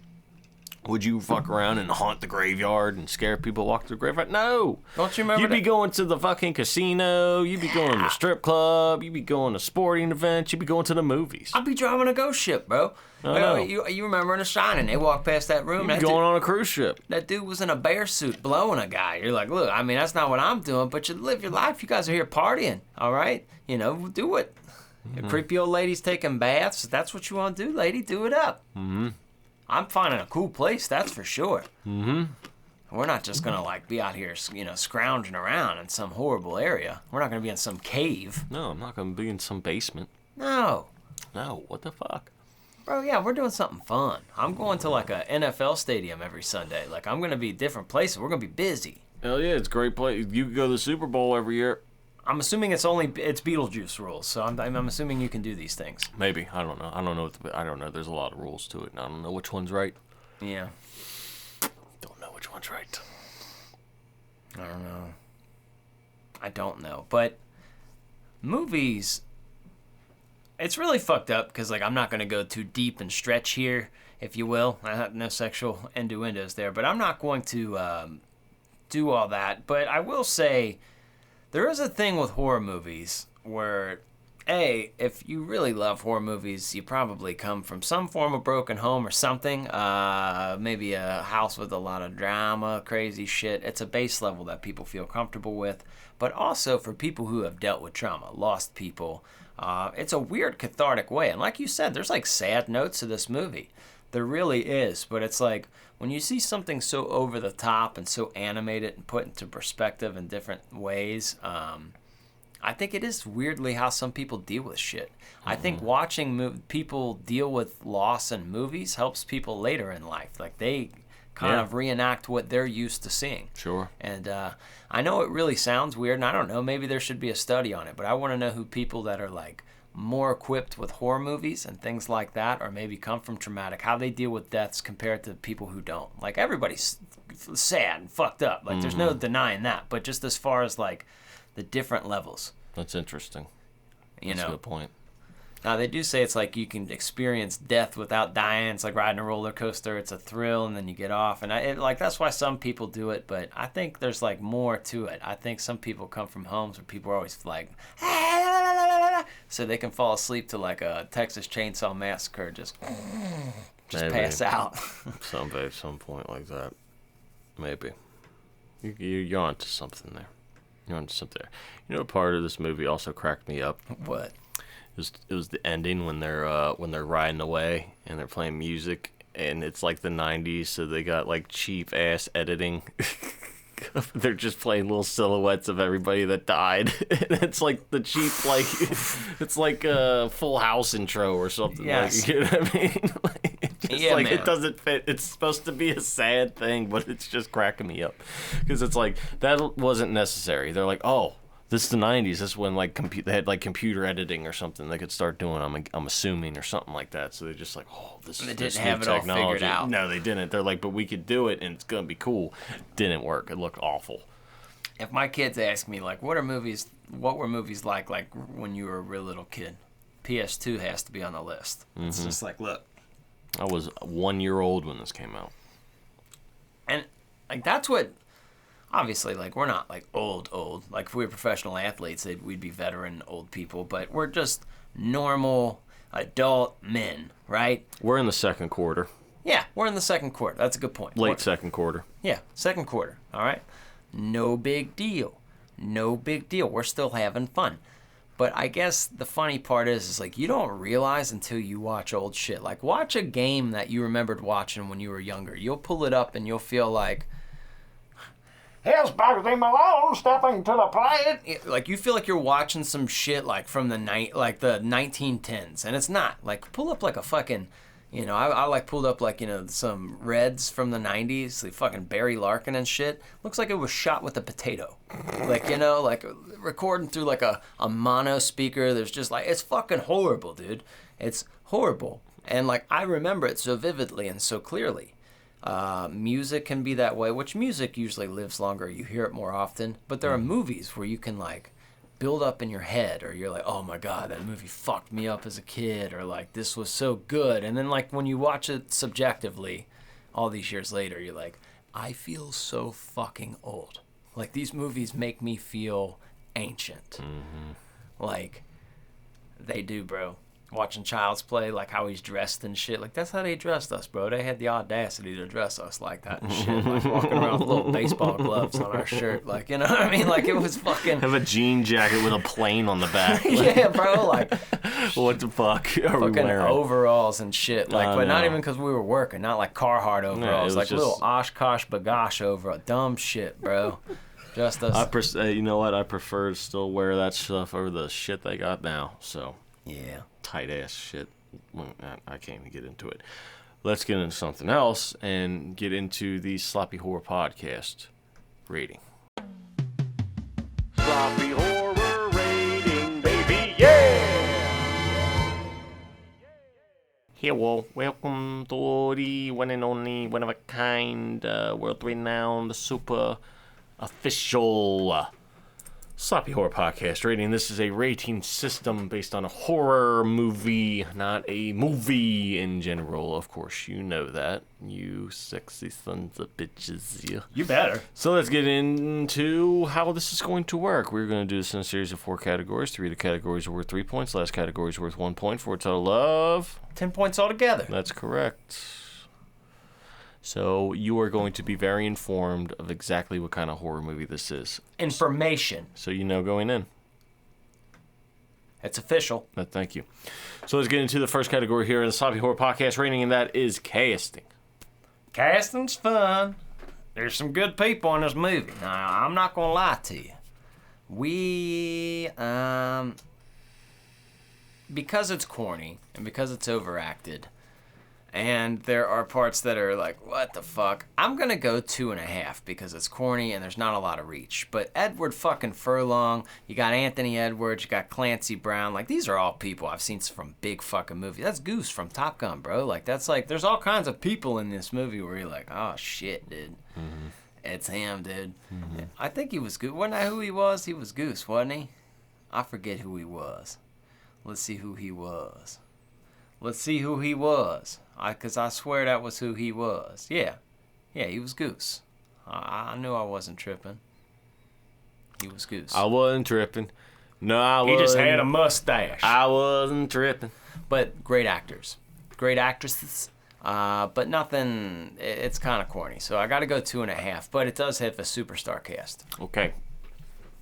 would you fuck around and haunt the graveyard and scare people walk through the graveyard? No. Don't you remember? You'd be going to the fucking casino. You'd be going to the strip club. You'd be going to sporting events. You'd be going to the movies. I'd be driving a ghost ship, bro. know. You remember in The Shining, they walked past that room. You'd be going on a cruise ship. That dude was in a bear suit blowing a guy. You're like, look, I mean, that's not what I'm doing, but you live your life. You guys are here partying, all right? You know, do it. Your creepy old lady's taking baths. If that's what you want to do, lady, do it up. Mm-hmm. I'm finding a cool place, that's for sure. Mm-hmm. We're not just going to, like, be out here, you know, scrounging around in some horrible area. We're not going to be in some cave. No, I'm not going to be in some basement. No. No, what the fuck? Bro, yeah, we're doing something fun. I'm going to, like, a NFL stadium every Sunday. Like, I'm going to be different places. We're going to be busy. Hell yeah, it's a great place. You could go to the Super Bowl every year. I'm assuming it's Beetlejuice rules, so I'm assuming you can do these things. Maybe. I don't know. I don't know. There's a lot of rules to it, and I don't know which one's right. Yeah. Don't know which one's right. I don't know. But movies, it's really fucked up because, like, I'm not going to go too deep and stretch here, if you will. I have no sexual innuendos there, but I'm not going to do all that. But I will say, there is a thing with horror movies where, if you really love horror movies, you probably come from some form of broken home or something. Maybe a house with a lot of drama, crazy shit. It's a base level that people feel comfortable with. But also for people who have dealt with trauma, lost people, it's a weird cathartic way. And like you said, there's like sad notes to this movie. There really is. But it's like, when you see something so over the top and so animated and put into perspective in different ways, I think it is weirdly how some people deal with shit. I think watching people deal with loss in movies helps people later in life. Like, they kind of reenact what they're used to seeing. Sure. And I know it really sounds weird, and I don't know, maybe there should be a study on it, but I want to know who people that are like more equipped with horror movies and things like that, or maybe come from traumatic, how they deal with deaths compared to people who don't. Like, everybody's sad and fucked up. Like, there's no denying that. But just as far as like the different levels. That's interesting. That's a good point. Now, they do say it's like you can experience death without dying. It's like riding a roller coaster. It's a thrill, and then you get off. And that's why some people do it, but I think there's like more to it. I think some people come from homes where people are always like, so they can fall asleep to like a Texas Chainsaw Massacre, just Maybe. pass out. At some point like that. Maybe. You're onto something there. You're onto something there. You know, part of this movie also cracked me up. What? It was the ending when they're riding away and they're playing music, and it's like the 90s, so they got like cheap ass editing. They're just playing little silhouettes of everybody that died. And it's like the cheap, like, it's like a Full House intro or something. Yes. Like, you know what I mean? Like, it doesn't fit. It's supposed to be a sad thing, but it's just cracking me up. Because it's like, that wasn't necessary. They're like, oh, this is the 90s. This is when like they had like computer editing or something they could start doing. I'm assuming, or something like that. So they're just like, oh, this They is didn't this have new it all technology. figured out. No, they didn't. They're like, but we could do it and it's gonna be cool. Didn't work. It looked awful. If my kids ask me like, what were movies like when you were a real little kid, PS2 has to be on the list. It's just like, look. I was 1 year old when this came out. And like, that's what, obviously, like, we're not like old. Like, if we were professional athletes, we'd be veteran old people, but we're just normal adult men, right? We're in the second quarter. Yeah, we're in the second quarter. That's a good point. Second quarter. Yeah, second quarter. All right. No big deal. We're still having fun. But I guess the funny part is like, you don't realize until you watch old shit. Like, watch a game that you remembered watching when you were younger. You'll pull it up and you'll feel like, here's Bugsy Malone stepping to the plate. Like, you feel like you're watching some shit like from the 1910s, and it's not. Like, pull up like a fucking, you know, I like pulled up like, you know, some Reds from the 90s, like fucking Barry Larkin and shit. Looks like it was shot with a potato. Like, you know, like recording through like a mono speaker. There's just like, it's fucking horrible, dude. It's horrible. And like, I remember it so vividly and so clearly. Music can be that way, which music usually lives longer. You hear it more often. But there are movies where you can like build up in your head, or you're like, oh my God, that movie fucked me up as a kid, or like, this was so good. And then like when you watch it subjectively all these years later, you're like, I feel so fucking old. Like, these movies make me feel ancient. Like, they do, bro. Watching Child's Play, like how he's dressed and shit. Like, that's how they dressed us, bro. They had the audacity to dress us like that and shit. Like, walking around with little baseball gloves on our shirt. Like, you know what I mean? Like, it was fucking... Have a jean jacket with a plane on the back. Yeah, bro. Like, what the fuck are we fucking wearing? overalls and shit. Like, but not no. even because we were working. Not like Carhartt overalls. No, like just... little Oshkosh Bagosh overall. Dumb shit, bro. Just us. You know what? I prefer to still wear that stuff over the shit they got now. So... Yeah. Tight ass shit. I can't even get into it. Let's get into something else and get into the Sloppy Horror Podcast rating. Sloppy Horror rating, baby, yeah! Hello, welcome to the one and only, one of a kind, world-renowned, super official Sloppy Horror Podcast rating. This is a rating system based on a horror movie, not a movie in general. Of course, you know that. You sexy sons of bitches. You better. So let's get into how this is going to work. We're going to do this in a series of 4 categories. 3 of the categories are worth 3 points. Last category is worth 1 point for a total of 10 points altogether. That's correct. So you are going to be very informed of exactly what kind of horror movie this is. Information. So you know going in. It's official. Thank you. So let's get into the first category here in the Sloppy Horror Podcast rating, and that is casting. Casting's fun. There's some good people in this movie. Now, I'm not going to lie to you. We, because it's corny and because it's overacted, And there are parts that are like, what the fuck? I'm gonna go 2.5 because it's corny and there's not a lot of reach. But Edward fucking Furlong, you got Anthony Edwards, you got Clancy Brown. Like, these are all people I've seen from big fucking movies. That's Goose from Top Gun, bro. Like, that's like, there's all kinds of people in this movie where you're like, oh shit, dude. Mm-hmm. It's him, dude. Mm-hmm. I think he was Goose. Wasn't that who he was? He was Goose, wasn't he? I forget who he was. Let's see who he was. Let's see who he was. Because I swear that was who he was. Yeah, he was Goose. I knew I wasn't tripping. He was Goose. I wasn't tripping. No, I wasn't. He just had a mustache. I wasn't tripping. But great actors. Great actresses. But nothing, it's kind of corny. So I got to go 2.5. But it does have a superstar cast. Okay.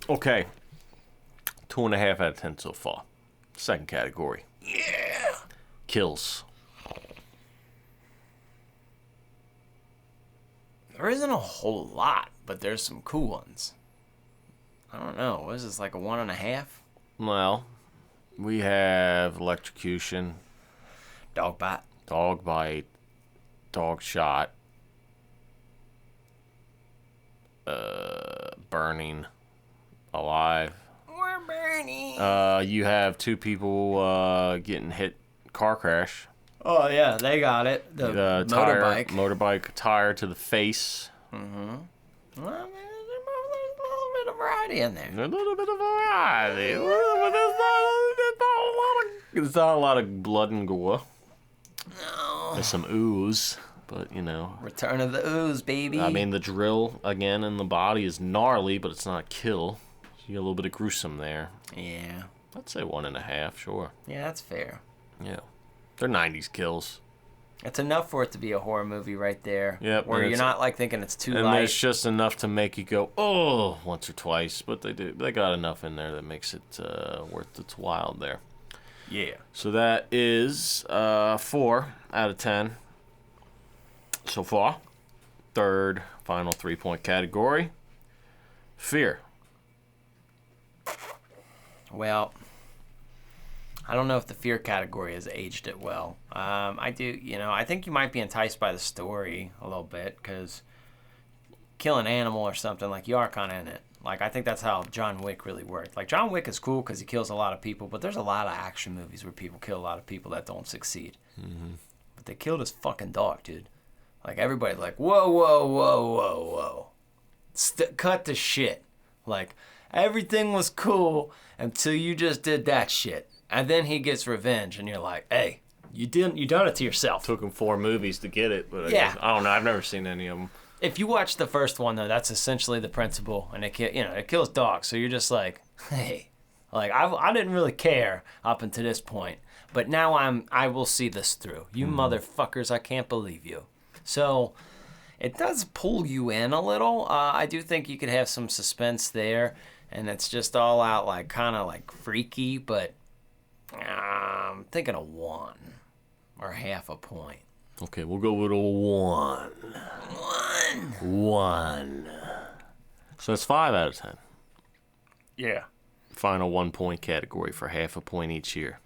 2.5 out of 10 so far. Second category. Yeah. Kills. There isn't a whole lot, but there's some cool ones. I don't know. What is this, like a 1.5? Well, we have electrocution, Dog bite. dog bite, dog shot, burning alive. We're burning. You have 2 people getting hit car crash. Oh, yeah, they got it. The motorbike. Motorbike tire to the face. Well, I mean, there's a little bit of variety in there. A little bit of variety. But there's not a lot of blood and gore. No. There's some ooze, but you know. Return of the Ooze, baby. I mean, the drill again in the body is gnarly, but it's not a kill. You get a little bit of gruesome there. Yeah. I'd say 1.5, sure. Yeah, that's fair. Yeah. They're 90s kills. It's enough for it to be a horror movie right there. Yep, Where and you're it's- not like thinking it's too And light. there's just enough to make you go, oh, once or twice. But they got enough in there that makes it worth its while there. Yeah. So that is 4 out of 10 so far. Third, final 3-point category. Fear. Well, I don't know if the fear category has aged it well. I do, I think you might be enticed by the story a little bit because kill an animal or something, like, you are kind of in it. Like, I think that's how John Wick really worked. Like, John Wick is cool because he kills a lot of people, but there's a lot of action movies where people kill a lot of people that don't succeed. Mm-hmm. But they killed his fucking dog, dude. Like, everybody's like, whoa, whoa, whoa, whoa, whoa. Cut the shit. Like, everything was cool until you just did that shit. And then he gets revenge, and you're like, hey, you done it to yourself. Took him 4 movies to get it, but Yeah. I don't know. I've never seen any of them. If you watch the first one, though, that's essentially the principle, and it kills dogs. So you're just like, hey, like, I didn't really care up until this point, but now I will see this through. You motherfuckers, I can't believe you. So it does pull you in a little. I do think you could have some suspense there, and it's just all out, like, kind of like freaky, but I'm thinking a 1 or half a point. Okay, we'll go with a 1. 1. So that's 5 out of 10. Yeah. Final 1-point category for half a point each year.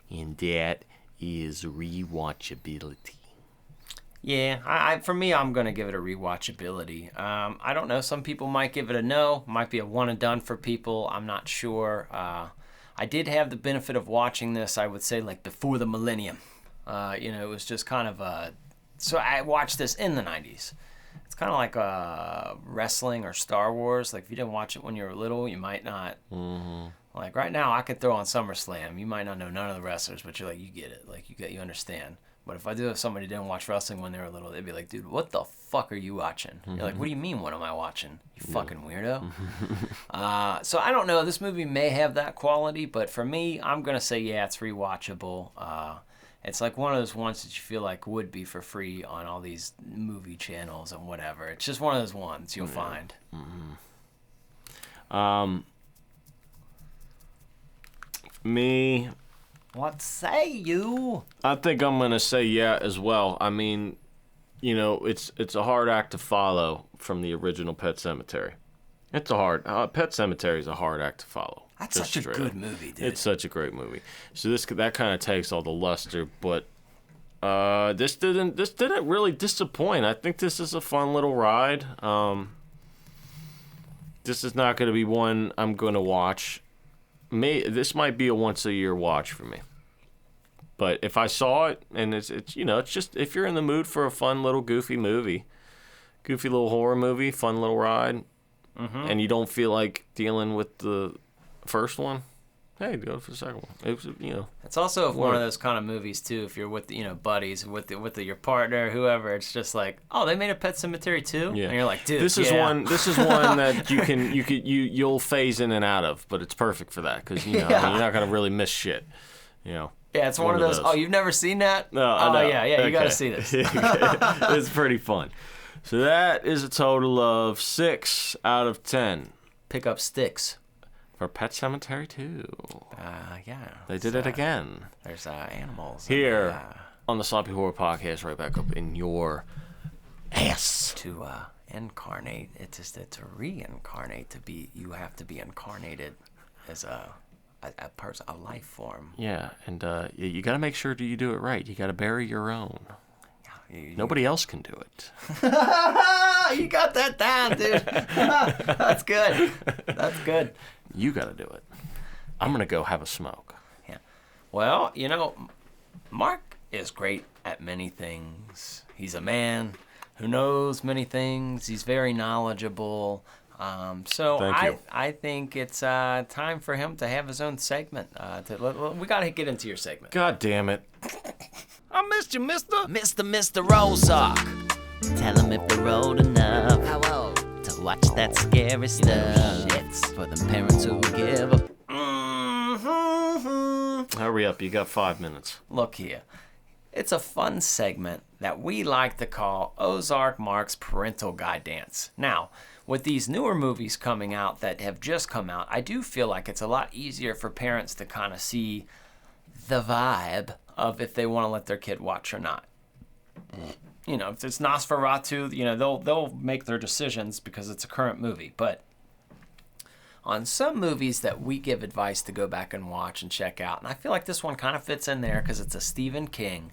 And that is rewatchability. Yeah, for me, I'm going to give it a rewatchability. I don't know. Some people might give it a no. Might be a one and done for people. I'm not sure. I did have the benefit of watching this, I would say, like, before the millennium. It was just kind of so I watched this in the 90s. It's kind of like wrestling or Star Wars. Like, if you didn't watch it when you were little, you might not. Mm-hmm. Like, right now, I could throw on SummerSlam. You might not know none of the wrestlers, but you're like, you get it. Like, you understand. But if I do have somebody who didn't watch wrestling when they were little, they'd be like, dude, what the fuck are you watching? Mm-hmm. You're like, what do you mean, what am I watching? You fucking weirdo. So I don't know. This movie may have that quality, but for me, I'm going to say, yeah, it's rewatchable. It's like one of those ones that you feel like would be for free on all these movie channels and whatever. It's just one of those ones you'll find. Mm-hmm. Me... What say you? I think I'm gonna say yeah as well. I mean, it's a hard act to follow from the original Pet Sematary. It's a hard Pet Sematary is a hard act to follow. That's such a good movie, dude. It's such a great movie. So that kind of takes all the luster, but This didn't really disappoint. I think this is a fun little ride. This is not going to be one I'm going to watch. This might be a once a year watch for me. But if I saw it, and it's just if you're in the mood for a fun little goofy little horror movie, fun little ride, and you don't feel like dealing with the first one, hey, go for the second one. It was, It's also one of those kind of movies too. If you're with buddies, with your partner, whoever, it's just like, oh, they made a Pet Cemetery too, Yeah. and you're like, dude, This is one that you'll phase in and out of, but it's perfect for that because you're not gonna really miss shit. Yeah, it's one of those. Oh, you've never seen that? No, oh no. yeah, you Okay. gotta see this. It's pretty fun. So that is a total of 6 out of 10 Pick up sticks. for Pet Cemetery 2. Yeah. They did it again. There's animals Here on the Sloppy Horror Podcast, right back up in your ass. To incarnate, it's just to reincarnate. You have to be incarnated as a person, a life form. Yeah, and you got to make sure you do it right. You got to bury your own. Nobody else can do it. You got that down, dude. That's good. That's good. You got to do it. I'm going to go have a smoke. Yeah. Well, Mark is great at many things. He's a man who knows many things. He's very knowledgeable. So Thank you. I think it's time for him to have his own segment. We got to get into your segment. God damn it. I missed you, mister. Mr. Rollsock. Tell him if they're old enough How old? to watch that scary stuff. For the parents who give up. Hurry up. You got 5 minutes. Look here. It's a fun segment that we like to call Ozark Mark's Parental Guidance. Now, with these newer movies coming out that have just come out, I do feel like it's a lot easier for parents to kind of see the vibe of if they want to let their kid watch or not. If it's Nosferatu, they'll make their decisions because it's a current movie. But on some movies that we give advice to go back and watch and check out, and I feel like this one kind of fits in there because it's a Stephen King.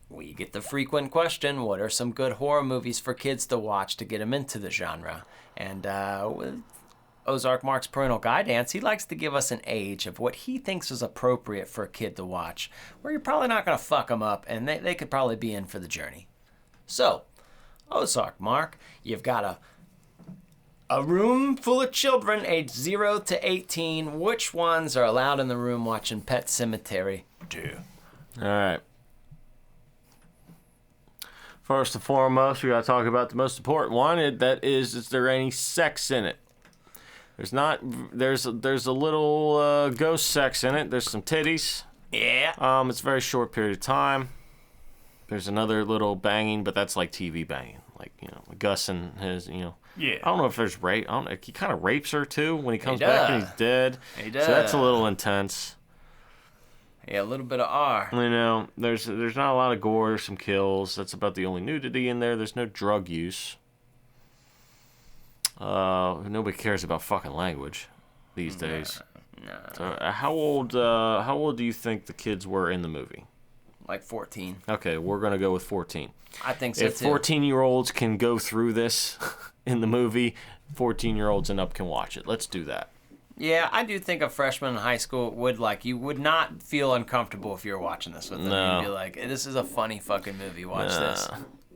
We get the frequent question, what are some good horror movies for kids to watch to get them into the genre? And with Ozark Mark's Parental Guidance, he likes to give us an age of what he thinks is appropriate for a kid to watch, where you're probably not going to fuck them up, and they could probably be in for the journey. So, Ozark Mark, you've got a room full of children aged 0 to 18. Which ones are allowed in the room watching Pet Cemetery 2? All right. First and foremost, we got to talk about the most important one. That is there any sex in it? There's not. There's a little ghost sex in it. There's some titties. Yeah. It's a very short period of time. There's another little banging, but that's like TV banging, like Gus and his, Yeah. I don't know if there's rape. I don't know. He kind of rapes her too when he comes He back and does. he's dead. He does. So that's a little intense. Yeah, a little bit of R. There's not a lot of gore. There's some kills. That's about the only nudity in there. There's no drug use. Nobody cares about fucking language these days. No. So, how old do you think the kids were in the movie? Like 14. Okay, we're gonna go with 14. I think so If too. 14-year-olds can go through this in the movie, 14-year-olds and up can watch it. Let's do that. Yeah, I do think a freshman in high school you would not feel uncomfortable if you were watching this with them. No. You'd be like, this is a funny fucking movie. Watch this.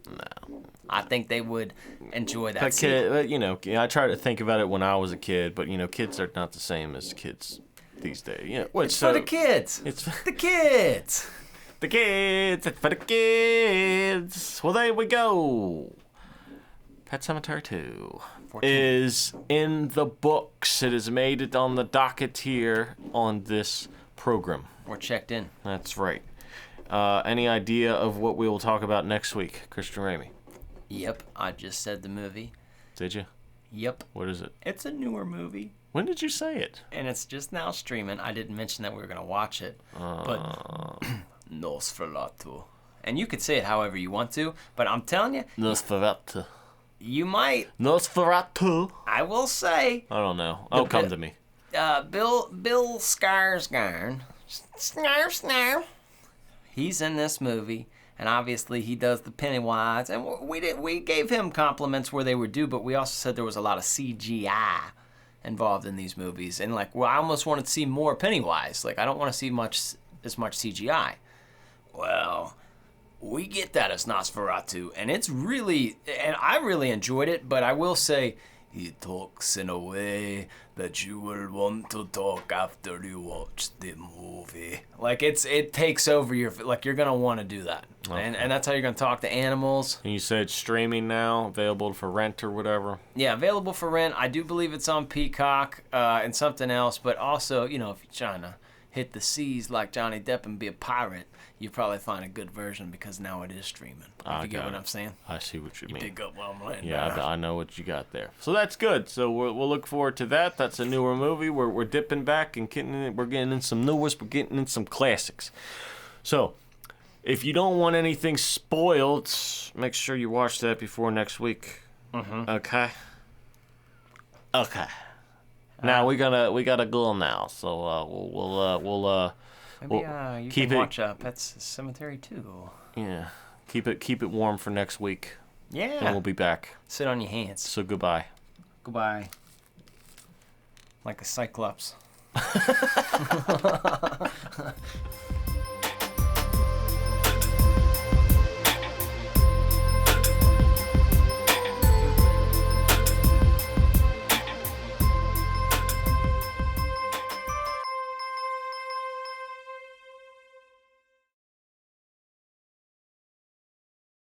No. I think they would enjoy that. But scene. I try to think about it when I was a kid, but kids are not the same as kids these days. It's for the kids. It's the kids. the kids. It's for the kids. Well, there we go. Pet Sematary 2 is in the books. It has made it on the docket here on this program. We're checked in. That's right. Any idea of what we will talk about next week, Christian Ramey? Yep, I just said the movie. Did you? Yep. What is it? It's a newer movie, When did you say it? and it's just now streaming. I didn't mention that we were going to watch it, but Nosferatu. And you could say it however you want to, but I'm telling you, Nosferatu. you might. Nosferatu. I will say, I don't know. Oh, come to me. Bill Skarsgård, Snarf, he's in this movie, And obviously he does the Pennywise, and we gave him compliments where they were due, but we also said there was a lot of CGI involved in these movies, and like, well, I almost wanted to see more Pennywise. Like, I don't want to see as much CGI. Well, we get that as Nosferatu, and it's really, and I really enjoyed it, but I will say, he talks in a way that you will want to talk after you watch the movie. Like, it takes over like, you're gonna want to do that. Okay. And that's how you're gonna talk to animals. And you said streaming now, available for rent or whatever? Yeah, available for rent. I do believe it's on Peacock and something else, but also, you know, if you're trying to hit the seas like Johnny Depp and be a pirate, you probably find a good version because now it is streaming. If you get what I'm saying? I see what you mean. Pick up what I'm laying Yeah, down. I know what you got there. So that's good. So we'll look forward to that. That's a newer movie. We're dipping back and we're getting in some newest. We're getting in some classics. So if you don't want anything spoiled, make sure you watch that before next week. Mm-hmm. Okay. Now we gotta go now. So we'll Maybe you keep can it- watch Pets Cemetery 2. yeah, keep it warm for next week, and Yeah. we'll be back. Sit on your hands. So goodbye. Goodbye. Like a cyclops.